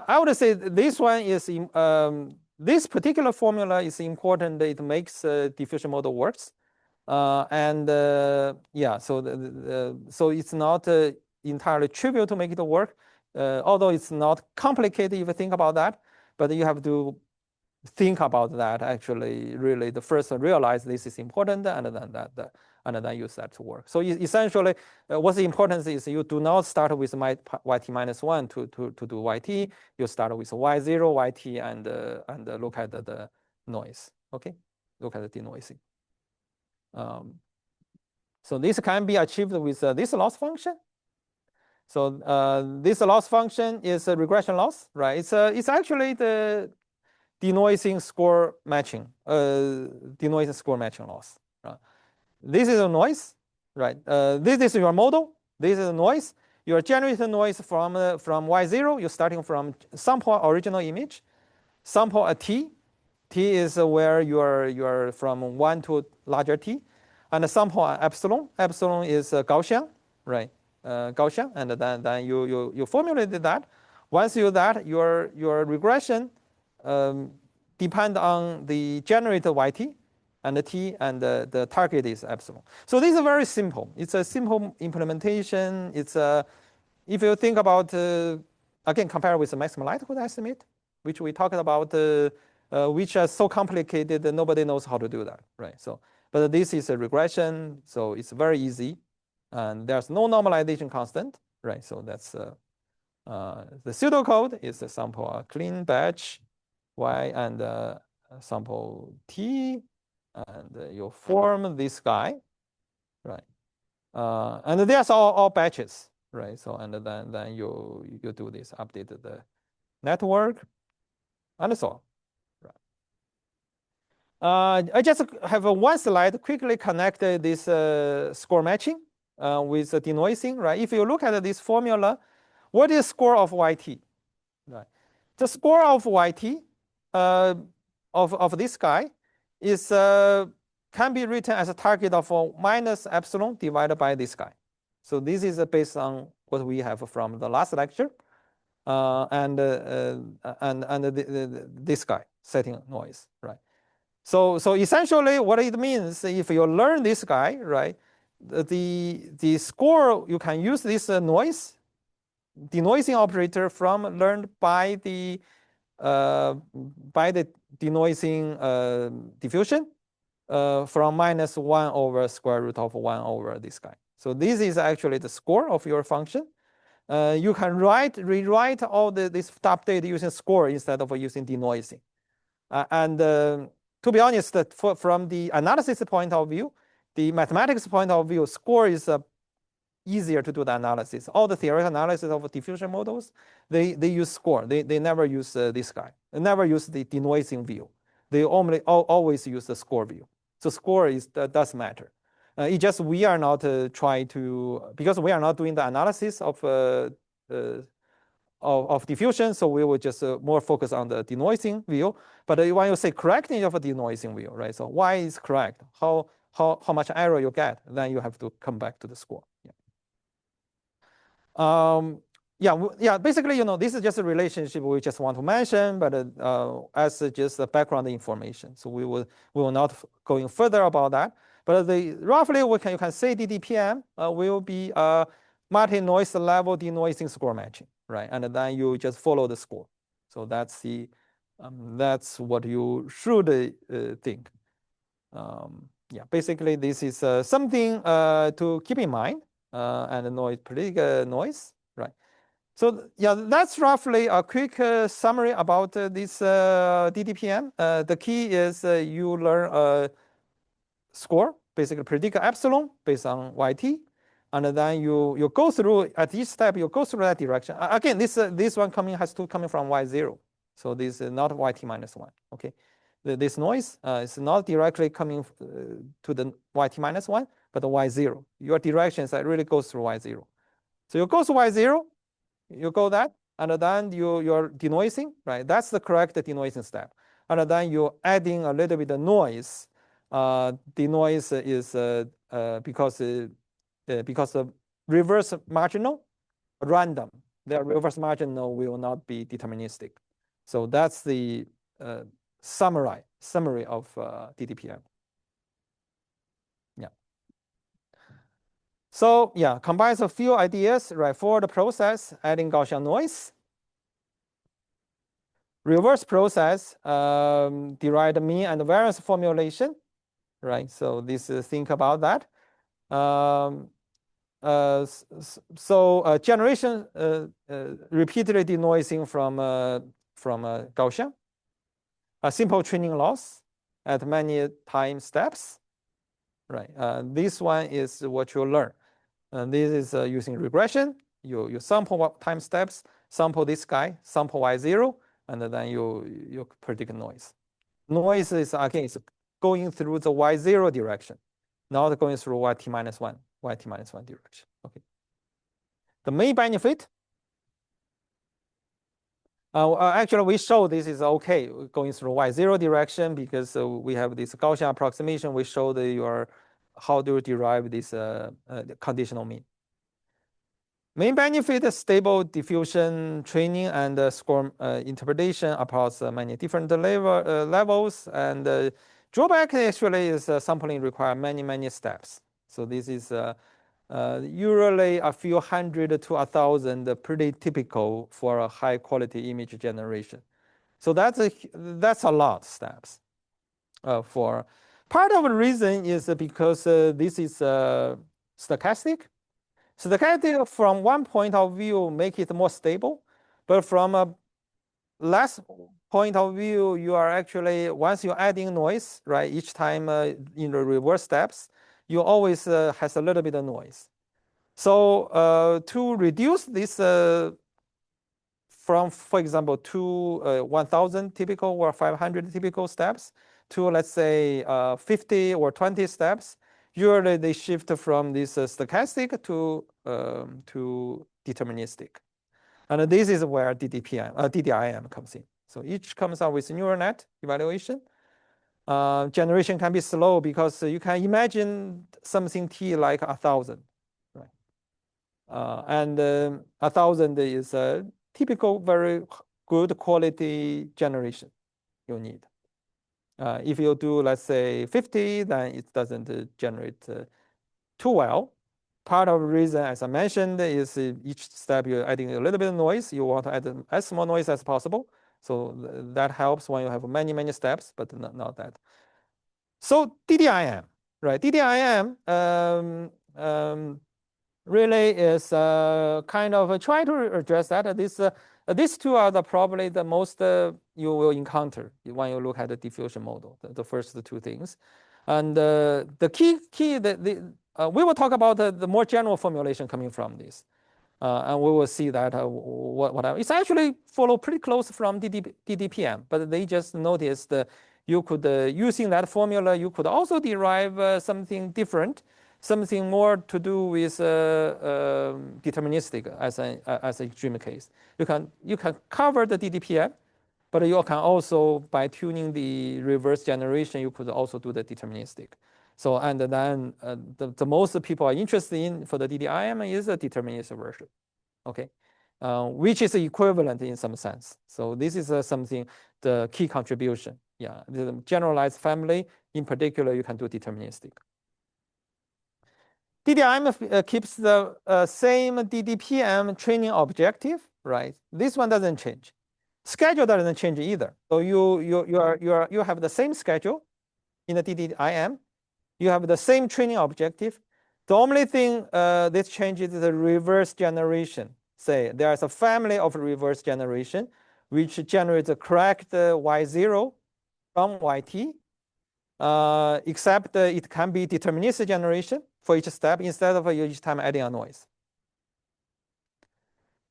I would say this one is this particular formula is important. It makes diffusion model works, and yeah. So it's not entirely trivial to make it work, although it's not complicated if you think about that. But you have to think about that actually. Really, the first realize this is important, and then use that to work. So essentially, what's the importance is you do not start with yt minus 1 to do yt. You start with y0, yt, and look at the noise. Okay, look at the denoising. So this can be achieved with this loss function. So this loss function is a regression loss, right? It's actually the denoising score matching, denoising score matching loss. Right? This is a noise, right? This is your model. This is a noise. You are generating noise from y0. You're starting from sample original image, sample a t. T is where you are from 1 to larger t, and sample epsilon. Epsilon is Gaussian, right? Gaussian, and then you formulated that. Once you do that, your regression depend on the generated yt and the t, and the target is epsilon. So this is very simple. It's a simple implementation. It's if you think about again, compare with the maximum likelihood estimate, which we talked about, which are so complicated that nobody knows how to do that, right? So, but this is a regression, so it's very easy, and there's no normalization constant, right? So that's the pseudocode is a sample a clean batch y and sample t, and you form this guy, right? And there's all batches, right? So and then you do this, update the network, and so on. Right. I just have one slide quickly connect this score matching with the denoising, right? If you look at this formula, what is score of yt? Right. The score of yt of this guy is can be written as a target of minus epsilon divided by this guy. So this is based on what we have from the last lecture, and this guy setting noise, right? So essentially, what it means, if you learn this guy, right, the score, you can use this noise denoising operator from learned by the denoising diffusion from -1 over square root of 1 over this guy. So this is actually the score of your function. You can rewrite all this update using score instead of using denoising. To be honest, from the analysis point of view, the mathematics point of view, score is easier to do the analysis. All the theoretical analysis of diffusion models, they use score. They never use this guy. They never use the denoising view. They always use the score view. So score does matter. It just we are not trying to, because we are not doing the analysis of diffusion, so we will just more focus on the denoising view. But when you say correctness of a denoising view, right? So why is correct? How much error you get? Then you have to come back to the score. Yeah. Basically, this is just a relationship we just want to mention, but as just the background information. So we will not going further about that. But roughly you can say DDPM will be a multi-noise level denoising score matching, right? And then you just follow the score. So that's what you should think. Yeah, basically this is something to keep in mind. And predicate noise, right? So yeah, that's roughly a quick summary about this DDPM. The key is you learn a score, basically predict epsilon based on YT, and then you go through at each step. You go through that direction. Again, this one has to come from Y0, so this is not YT minus 1. Okay, this noise is not directly coming to the YT minus 1. But the Y0, your directions that really goes through Y0. So you go to Y0, you go that, and then you're denoising, right? That's the correct denoising step. And then you're adding a little bit of noise. The noise is because the reverse marginal, random. The reverse marginal will not be deterministic. So that's the summary of DDPM. So yeah, combines a few ideas, right? For the process, adding Gaussian noise. Reverse process, derived mean and variance formulation, right? So this think about that. Generation repeatedly denoising from Gaussian. A simple training loss at many time steps, right? This one is what you learn. And this is using regression. You sample time steps, sample this guy, sample Y0, and then you predict noise. Noise is, again, is going through the Y0 direction, not going through YT minus 1 direction. Okay. The main benefit, actually, we show this is okay going through Y0 direction because we have this Gaussian approximation. We show how do you derive this conditional mean. Main benefit is stable diffusion training and score interpretation across many different levels. And drawback actually is sampling require many steps. So this is usually a few hundred to 1,000, pretty typical for a high quality image generation. So that's a lot of steps. For part of the reason is because this is stochastic. Stochastic from one point of view make it more stable, but from a last point of view, you are actually, once you're adding noise, right, each time in the reverse steps, you always has a little bit of noise. So to reduce this from, for example, to 1,000 typical or 500 typical steps to, let's say, 50 or 20 steps, usually they shift from this stochastic to deterministic. And this is where DDIM comes in. So each comes out with neural net evaluation. Generation can be slow because you can imagine something t like 1,000, right? And 1,000 is a typical very good quality generation you need. If you do, let's say, 50, then it doesn't generate too well. Part of the reason, as I mentioned, is each step you're adding a little bit of noise. You want to add as small noise as possible. So that helps when you have many, many steps, but not that. So DDIM, right? DDIM really is kind of trying to address that. These two are probably the most you will encounter when you look at the diffusion model, the first two things. And the key, we will talk about the more general formulation coming from this. And we will see that whatever. It's actually follow pretty close from DDPM, but they just noticed you could, using that formula, you could also derive something different, something more to do with deterministic as an extreme case. You can cover the DDPM, but you can also, by tuning the reverse generation, you could also do the deterministic. So, and then the most people are interested in for the DDIM is a deterministic version, okay, which is equivalent in some sense. So this is something, the key contribution. Yeah, the generalized family, in particular, you can do deterministic. DDIM keeps the same DDPM training objective, right? This one doesn't change. Schedule doesn't change either. So you have the same schedule in the DDIM. You have the same training objective. The only thing this changes is the reverse generation. Say there's a family of reverse generation which generates the correct Y0 from YT, except it can be deterministic generation for each step instead of each time adding a noise.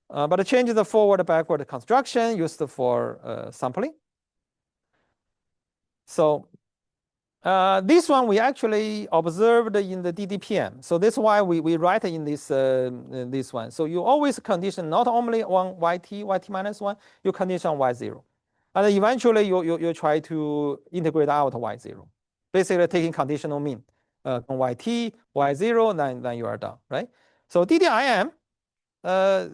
But it changes the forward-backward construction used for sampling. So this one we actually observed in the DDPM. So that's why we write in this one. So you always condition not only on YT minus 1, you condition Y0. And eventually you try to integrate out Y0. Basically taking conditional mean on YT, Y0, then you are done, right? So DDIM,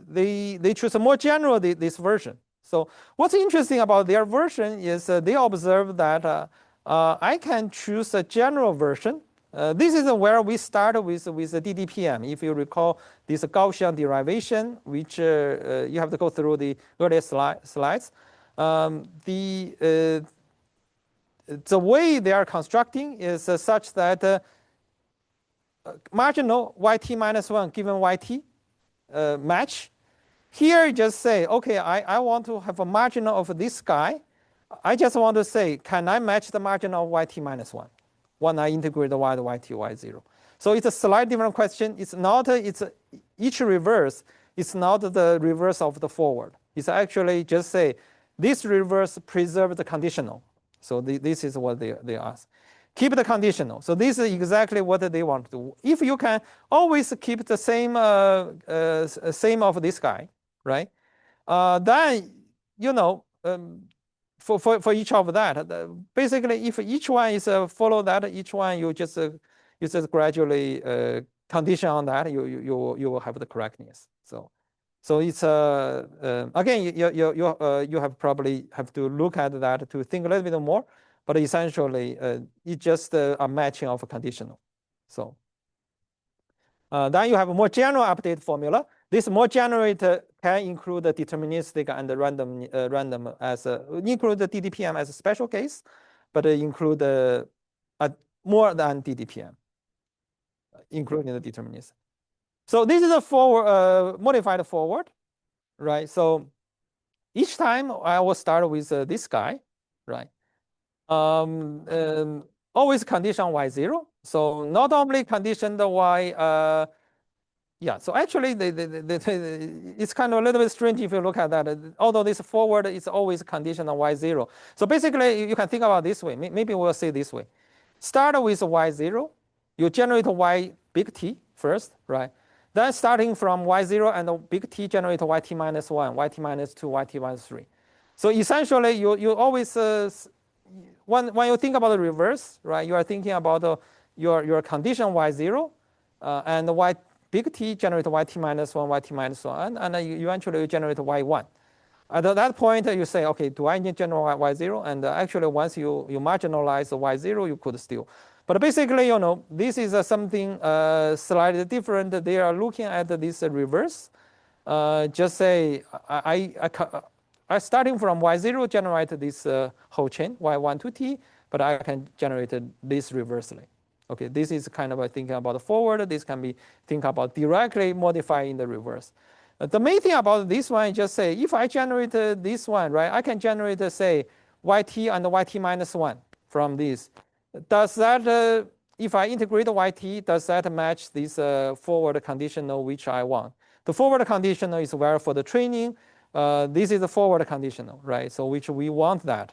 they choose a more general this version. So what's interesting about their version is they observe that I can choose a general version. This is where we start with the DDPM. If you recall this Gaussian derivation, which you have to go through the earlier slides. The way they are constructing is such that marginal YT minus 1 given YT match. Here you just say, okay, I want to have a marginal of this guy. I just want to say, can I match the marginal of YT minus 1 when I integrate the Y to YT, Y0? So it's a slightly different question. It's not, each reverse is not the reverse of the forward. It's actually just say, this reverse preserves the conditional. So this is what they ask. Keep the conditional. So this is exactly what they want to do. If you can always keep the same of this guy, right? Then, you know, for each of that, basically, if each one is follow that, each one you just gradually condition on that, you will have the correctness. So it's again, you have probably have to look at that to think a little bit more, but essentially it's just a matching of a conditional. So then you have a more general update formula. This more generator can include the deterministic and the random as include the DDPM as a special case, but include more than DDPM, including the deterministic. So this is a forward modified forward, right? So each time I will start with this guy, right? Always condition Y0. So not only condition the Y. Yeah, so actually, it's kind of a little bit strange if you look at that. Although this forward is always conditional Y0. So basically, you can think about this way. Maybe we'll say this way. Start with Y0. You generate Y big T first, right? Then starting from Y0 and big T generate YT minus 1, YT minus 2, YT minus 3. So essentially, you always when you think about the reverse, right? You are thinking about your condition y0, and y big T generate yt minus 1, yt minus 1, and eventually you generate y1. At that point, you say, okay, do I need general y0? And actually, once you marginalize the y0, you could still. But basically, this is something slightly different. They are looking at this reverse. Just say, I starting from y0 generate this whole chain, y1 to t, but I can generate this reversely. Okay, this is kind of thinking about the forward. This can be think about directly modifying the reverse. The main thing about this one is just say, if I generate this one, right, I can generate, say, yt and yt minus 1 from this. Does that, if I integrate yt, does that match this forward conditional which I want? The forward conditional is where for the training, this is the forward conditional, right? So which we want that.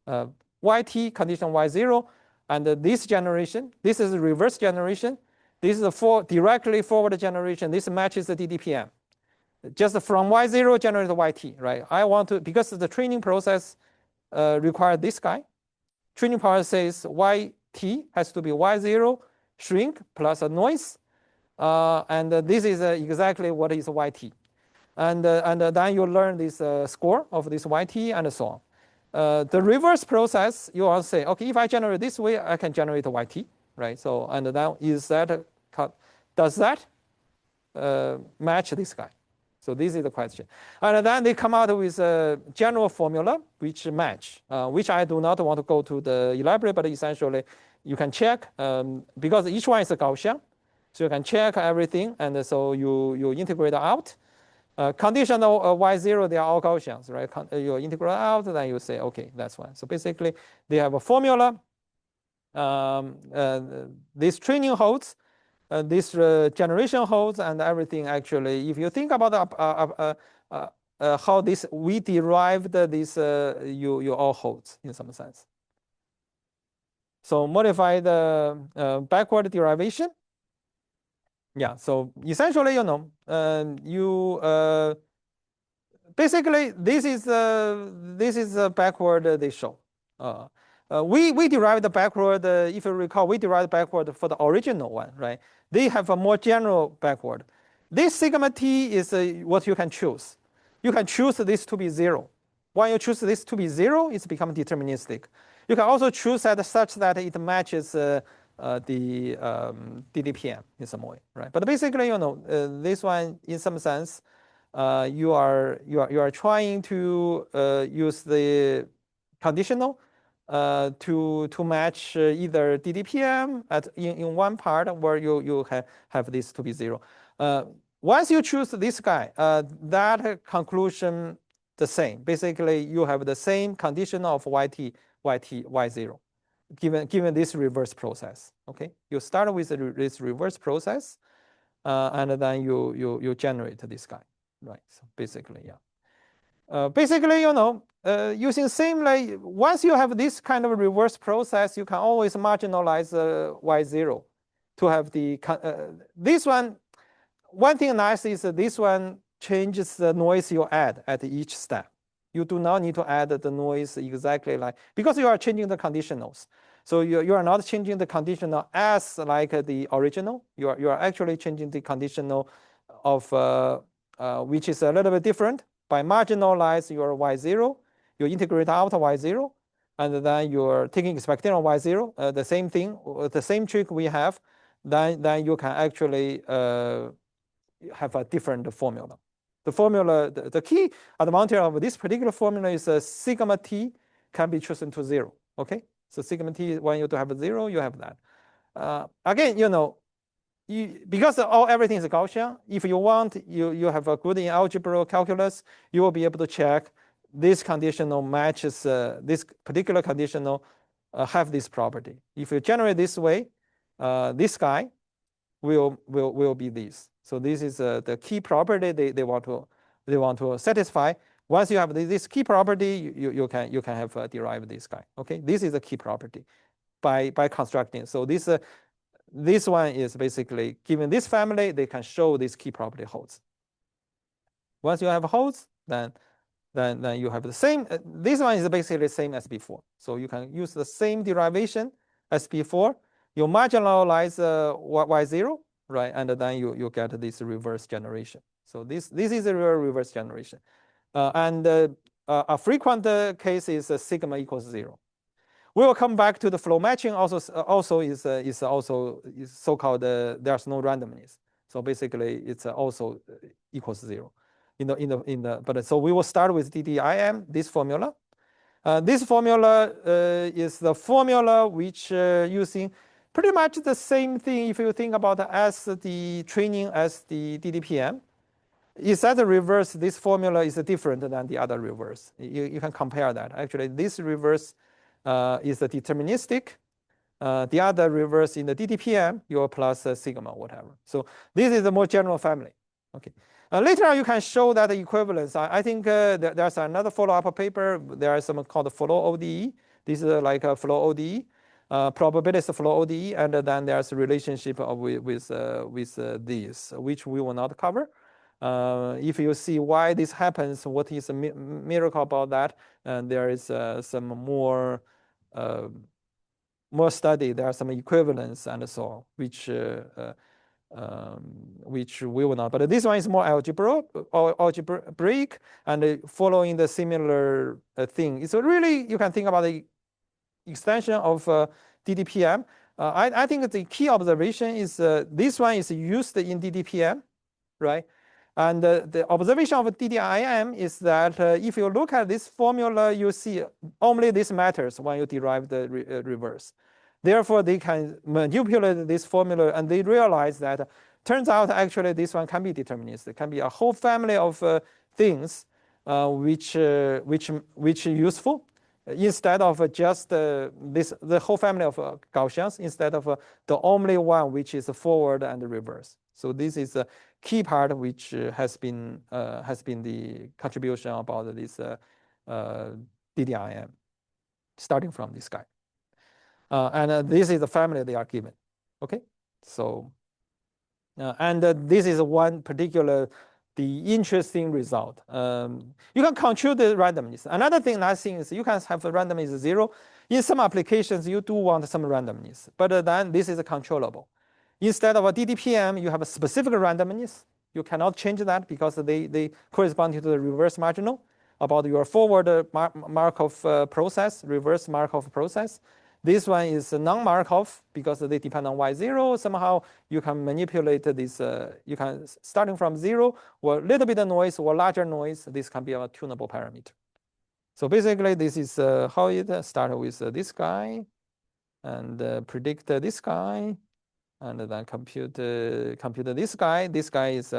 Yt condition y0, and this generation, this is reverse generation. This is the directly forward generation. This matches the DDPM. Just from y0 generate yt, right? I want to, because the training process requires this guy. Training process says yt has to be y0 shrink plus a noise. And this is exactly what is yt. And then you learn this score of this yt and so on. The reverse process, you also say, okay, if I generate this way, I can generate yt, right? So, and then does that match this guy? So this is the question. And then they come out with a general formula which match, which I do not want to go to the elaborate, but essentially you can check because each one is a Gaussian. So you can check everything, and so you integrate out. Conditional y0, they are all Gaussians, right? You integrate out, then you say, okay, that's one. So basically, they have a formula. This training holds, this generation holds, and everything actually. If you think about how this we derived this, you all holds in some sense. So modify the backward derivation. Yeah, so essentially, basically this is backward they show. We derived the backward. If you recall, we derived backward for the original one, right? They have a more general backward. This sigma t is what you can choose. You can choose this to be 0. When you choose this to be 0, it's become deterministic. You can also choose that such that it matches the DDPM in some way, right? But basically, this one in some sense, you are trying to use the conditional to match either DDPM in one part where you have this to be 0. Once you choose this guy, that conclusion the same. Basically, you have the same condition of yt, y0. Given this reverse process, okay? You start with this reverse process, and then you generate this guy, right? So basically, yeah. Basically, using same like once you have this kind of reverse process, you can always marginalize y0 to have the this one. One thing nice is that this one changes the noise you add at each step. You do not need to add the noise exactly like, because you are changing the conditionals. So you are not changing the conditional as like the original. You are actually changing the conditional of which is a little bit different. By marginalize your y0, you integrate out y0, and then you're taking expectation on y0. The same thing, the same trick we have. Then you can actually have a different formula. The formula, the key advantage of this particular formula is sigma t can be chosen to 0. Okay, so sigma t, when you have 0, you have that. Again, because everything is Gaussian. If you want, you have a good in algebra calculus, you will be able to check this conditional matches this particular conditional have this property. If you generate this way, this guy will be this. So this is the key property they want to satisfy. Once you have this key property, you can have derived this guy. Okay, this is a key property by constructing. So this one is basically given this family, they can show this key property holds. Once you have holds, then then you have the same. This one is basically the same as before. So you can use the same derivation as before. You marginalize y0, right? And then you get this reverse generation. So this is a real reverse generation. A frequent case is sigma equals 0. We will come back to the flow matching. Also is so-called there's no randomness. So basically, it's also equals 0. But so we will start with DDIM, this formula. This formula is the formula which using pretty much the same thing if you think about as the training as the DDPM. Is that the reverse? This formula is different than the other reverse. You can compare that. Actually, this reverse is the deterministic. The other reverse in the DDPM, your plus sigma, whatever. So this is the more general family. Okay. Later on, you can show that equivalence. I think there's another follow-up paper. There is some called flow ODE. This is like a flow ODE, probabilistic flow ODE, and then there's a relationship with these, which we will not cover. If you see why this happens, what is a miracle about that, and there is some more study. There are some equivalence and so on, which we will not. But this one is more algebraic and following the similar thing. It's really, you can think about the extension of DDPM. I think the key observation is this one is used in DDPM, right? And the observation of DDIM is that if you look at this formula, you see only this matters when you derive the reverse. Therefore, they can manipulate this formula, and they realize that turns out actually this one can be deterministic. It can be a whole family of things which useful instead of just the whole family of Gaussians instead of the only one which is forward and reverse. So this is a key part which has been the contribution about this DDIM, starting from this guy. And this is the family they are given. Okay, so this is one particular the interesting result. You can control the randomness. Another thing, last thing is you can have a randomness 0. In some applications, you do want some randomness, but then this is controllable. Instead of a DDPM, you have a specific randomness. You cannot change that because they correspond to the reverse marginal about your forward Markov process, reverse Markov process. This one is non-Markov because they depend on y0. Somehow you can manipulate this. You can starting from 0 or a little bit of noise or larger noise. This can be a tunable parameter. So basically, this is how it started with this guy and predict this guy, and then compute this guy. This guy is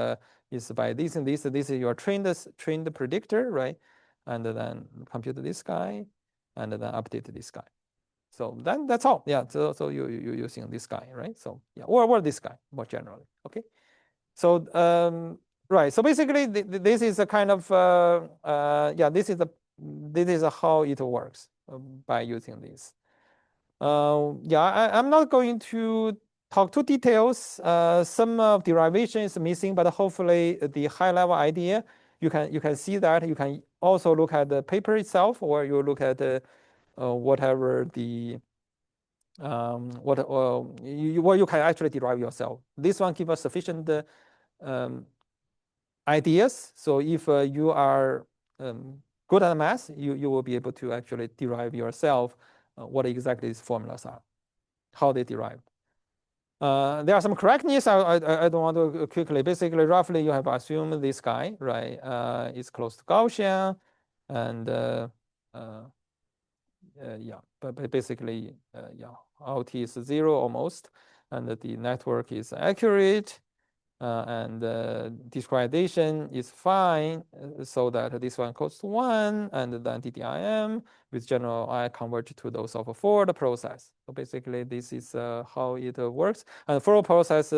by this and this. This is your trained predictor, right? And then compute this guy, and then update this guy. So then that's all. Yeah. So you're using this guy, right? So yeah, or this guy more generally. Okay. So right. So basically, this is a kind of yeah. This is how it works by using this. Yeah, I'm not going to talk to details. Some of derivation is missing, but hopefully the high level idea you can see that. You can also look at the paper itself, or you look at whatever the you can actually derive yourself. This one gives us sufficient ideas. So if you are good at math, you will be able to actually derive yourself what exactly these formulas are, how they derived. There are some correctness. I don't want to quickly. Basically, roughly, you have assumed this guy, right, is close to Gaussian, and yeah, but basically, yeah, out is 0 almost, and the network is accurate, and discretization is fine, so that this one goes to 1, and then DDIM with general I converge to those of a forward process. So basically, this is how it works. And forward process,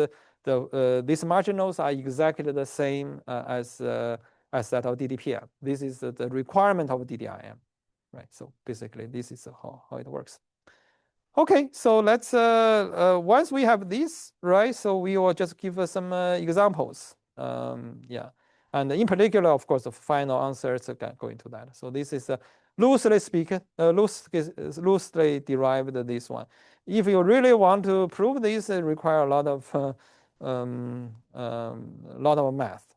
these marginals are exactly the same as that of DDPM. This is the requirement of DDIM. Right, so basically this is how it works. Okay, so let's once we have this, right, so we will just give some examples. Yeah, And in particular, of course, the final answers go into that. So this is loosely speaking, loosely derived this one. If you really want to prove this, it requires a lot of math.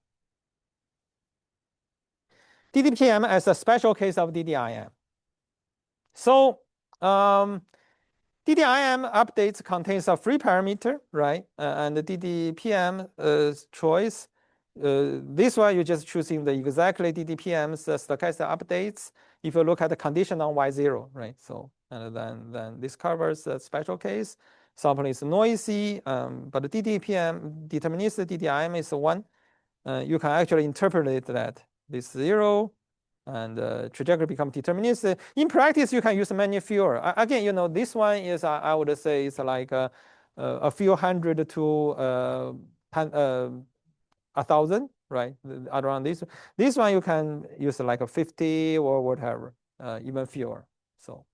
DDPM as a special case of DDIM. So DDIM updates contains a free parameter, right? And the DDPM choice. This one, you're just choosing the exactly DDPM's stochastic updates. If you look at the condition on Y0, right? So, and then this covers a special case. Sampling is noisy, but the DDPM, deterministic DDIM is 1. You can actually interpolate that, this 0, and trajectory become deterministic. In practice, you can use many fewer. Again, you know, this one is, I would say, it's like a few hundred to 1,000, right? Around this. This one you can use like a 50 or whatever, even fewer. So,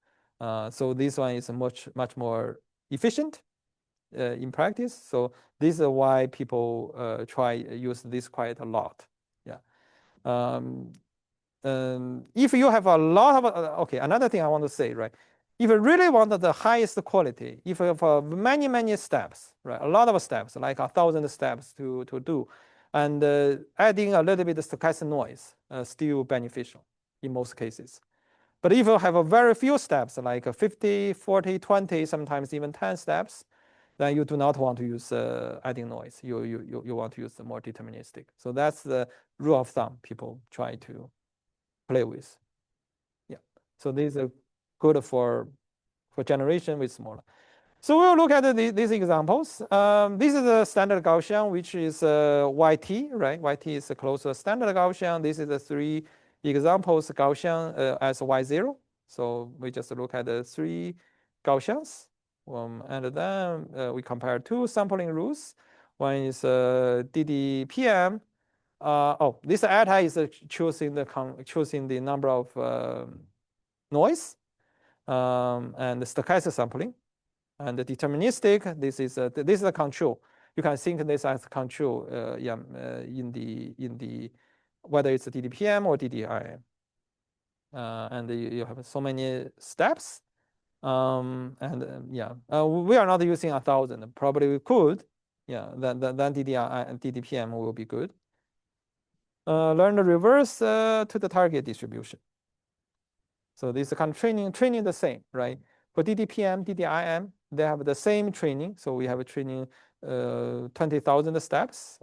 so this one is much more efficient in practice. So this is why people try use this quite a lot. Yeah. If you have a lot of okay, another thing I want to say, right? If you really want the highest quality, if you have many steps, right? A lot of steps, like 1,000 steps to do, and adding a little bit of stochastic noise, still beneficial in most cases. But if you have a very few steps, like 50, 40, 20, sometimes even 10 steps, then you do not want to use adding noise. You want to use the more deterministic. So that's the rule of thumb people try to play with. Yeah. So these are good for generation with smaller. So we'll look at these examples. This is the standard Gaussian, which is YT, right? YT is close to standard Gaussian. This is the 3 examples Gaussian as Y0. So we just look at the 3 Gaussians. And then we compare 2 sampling rules. One is DDPM. This eta is choosing the number of noise and the stochastic sampling. And the deterministic, this is a control. You can think this as control in the whether it's a DDPM or DDIM. And you have so many steps. We are not using 1,000. Probably we could. Yeah, then DDI and DDPM will be good. Learn the reverse to the target distribution. So this kind of training the same, right? For DDPM, DDIM, they have the same training. So we have a training 20,000 steps.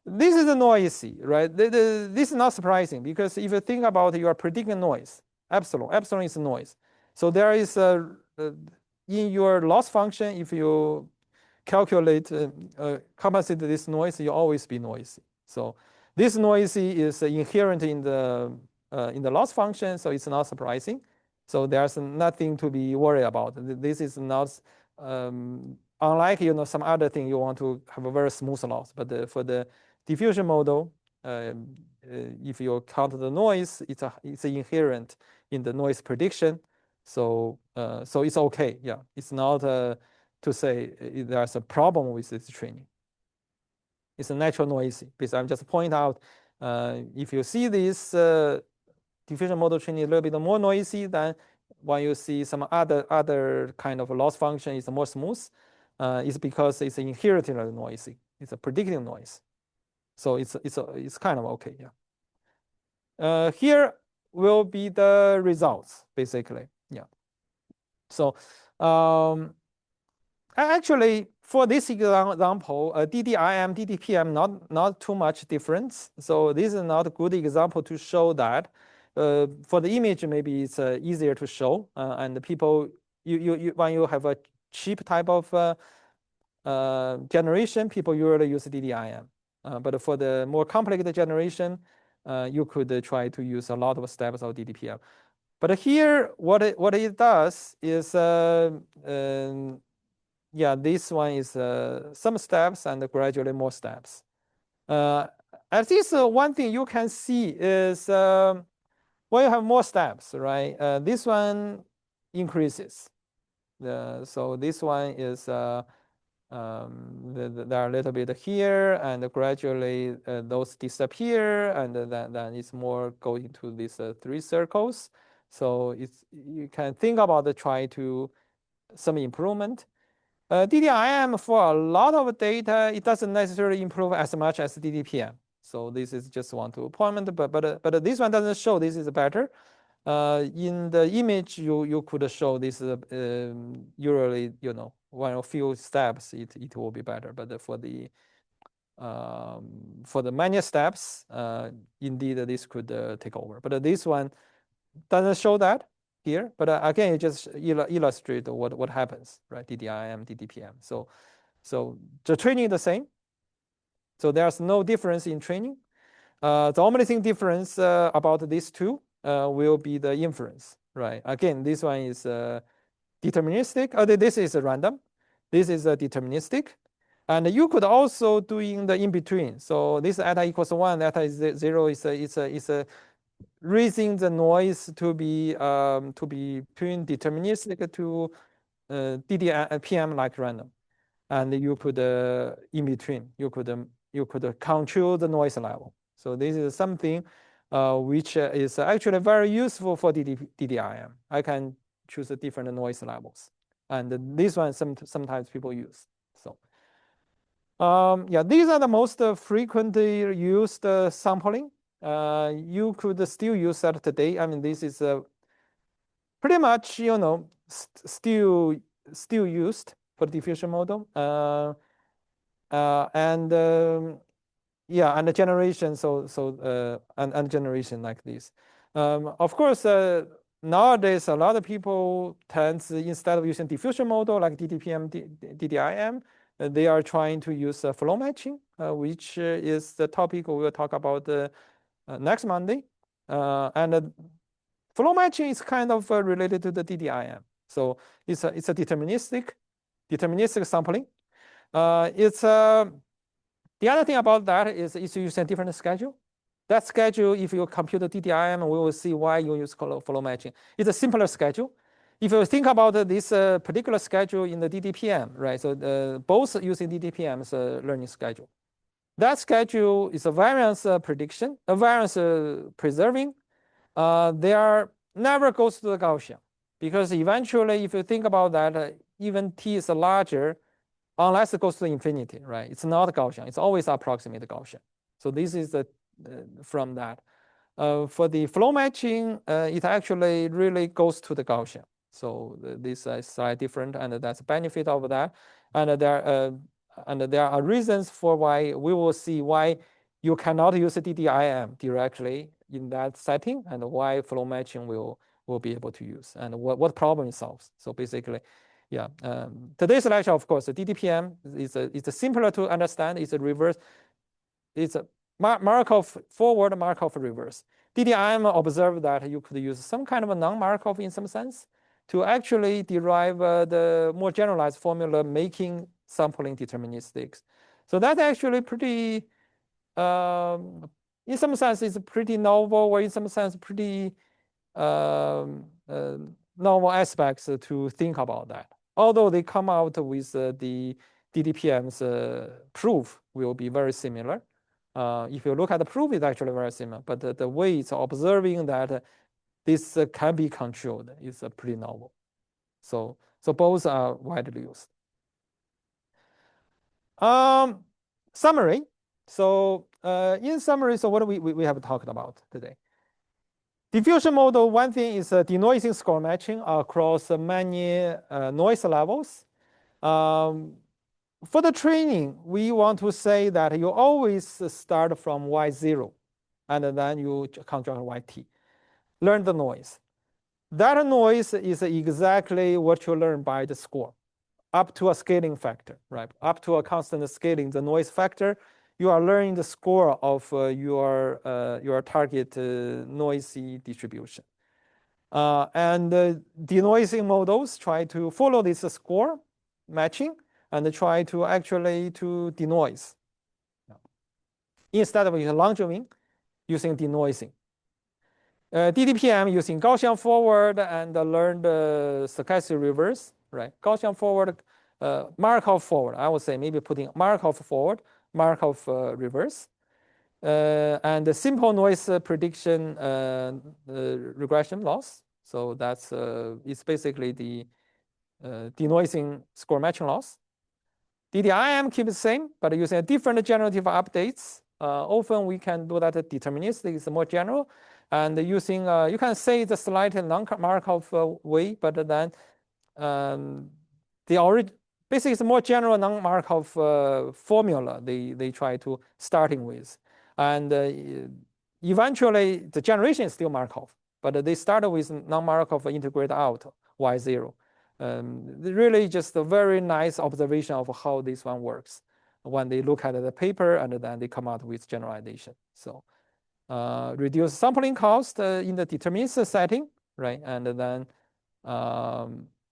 This is noisy, right? This is not surprising because if you think about you are predicting noise, epsilon is noise. So there is in your loss function, if you calculate compensate this noise, you always be noisy. So this noisy is inherent in the loss function, so it's not surprising. So there's nothing to be worried about. This is not unlike some other thing you want to have a very smooth loss. But for the diffusion model, if you count the noise, it's inherent in the noise prediction. So so it's okay. Yeah, it's not to say there's a problem with this training. It's a natural noisy because I'm just point out if you see this diffusion model training a little bit more noisy than when you see some other kind of loss function is more smooth, it's because it's inherently noisy. It's a predicting noise. So it's kind of okay, yeah. Here will be the results, basically, yeah. So actually, for this example, DDIM, DDPM, not too much difference. So this is not a good example to show that. For the image, maybe it's easier to show. And the people, when you have a cheap type of generation, people usually use DDIM. But for the more complex generation, you could try to use a lot of steps of DDPM. But here, what it does is, yeah, this one is some steps and gradually more steps. At least one thing you can see is when you have more steps, right? This one increases. So this one is They're a little bit here, and gradually those disappear, and then it's more going to these 3 circles. So you can think about try to some improvement. DDIM for a lot of data, it doesn't necessarily improve as much as DDPM. So this is just one to point, but this one doesn't show this is better. In the image, you could show this usually, one or few steps, it will be better. But for the many steps, indeed this could take over. But this one doesn't show that here. But again, it just illustrate what happens, right? DDIM, DDPM. So the training is the same. So there's no difference in training. The only thing difference about these two will be the inference, right? Again, this one is deterministic. This is random. This is deterministic. And you could also doing the in-between. So this eta equals 1, eta is 0 is raising the noise to be between deterministic to DDPM like random. And you could in between, you could control the noise level. So this is something which is actually very useful for DDIM. I can choose different noise levels, and this one sometimes people use. So yeah, these are the most frequently used sampling. You could still use that today. I mean, this is pretty much still used for the diffusion model. And yeah, and the generation, and generation like this. Of course, nowadays a lot of people tend instead of using diffusion model like DDPM, DDIM, they are trying to use flow matching, which is the topic we will talk about next Monday. And flow matching is kind of related to the DDIM. So it's a deterministic sampling. The other thing about that is it's using a different schedule. That schedule, if you compute the DDIM, we will see why you use flow matching. It's a simpler schedule. If you think about this particular schedule in the DDPM, right? So both using DDPM's learning schedule. That schedule is a variance prediction, a variance preserving. They are never goes to the Gaussian, because eventually, if you think about that, even t is larger, unless it goes to infinity, right? It's not Gaussian. It's always approximate Gaussian. So this is from that. For the flow matching, it actually really goes to the Gaussian. So this is slightly different, and that's a benefit of that. And there are reasons for why we will see why you cannot use DDIM directly in that setting, and why flow matching will be able to use, and what problem it solves. So basically, yeah. Today's lecture, of course, the DDPM is simpler to understand. It's a reverse. It's a Markov forward, Markov reverse. DDIM observed that you could use some kind of a non-Markov in some sense to actually derive the more generalized formula, making sampling deterministic. So that's actually pretty, in some sense, it's pretty novel, or in some sense, pretty novel aspects to think about that. Although they come out with the DDPM's proof will be very similar. If you look at the proof, it's actually very similar, but the way it's observing that this can be controlled is pretty novel. So both are widely used. Summary. So in summary, so what do we have talked about today? Diffusion model, one thing is denoising score matching across many noise levels. For the training, we want to say that you always start from Y0, and then you construct YT. Learn the noise. That noise is exactly what you learn by the score, up to a scaling factor, right? Up to a constant scaling, the noise factor, you are learning the score of your target noisy distribution. And denoising models try to follow this score matching and try to actually to denoise. Instead of using Langevin, using denoising. DDPM using Gaussian forward and learned stochastic reverse, right? Gaussian forward Markov forward. I would say maybe putting Markov forward, Markov reverse, and the simple noise prediction regression loss. So that's it's basically the denoising score matching loss. DDIM keeps the same, but using a different generative updates. Often we can do that deterministic, is more general, and using you can say the slight non-Markov way, but then the basically it's more general non-Markov formula they try to starting with, and eventually the generation is still Markov, but they started with non-Markov integrate out Y0. Really just a very nice observation of how this one works when they look at the paper and then they come out with generalization. So reduce sampling cost in the deterministic setting, right? And then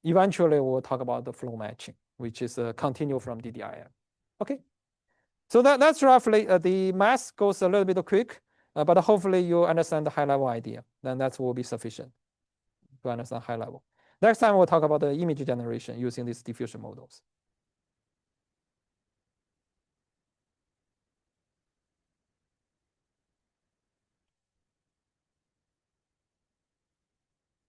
eventually we'll talk about the flow matching, which is continue from DDIM. Okay, so that's roughly the math goes a little bit quick, but hopefully you understand the high level idea. Then that will be sufficient to understand high level. Next time we'll talk about the image generation using these diffusion models.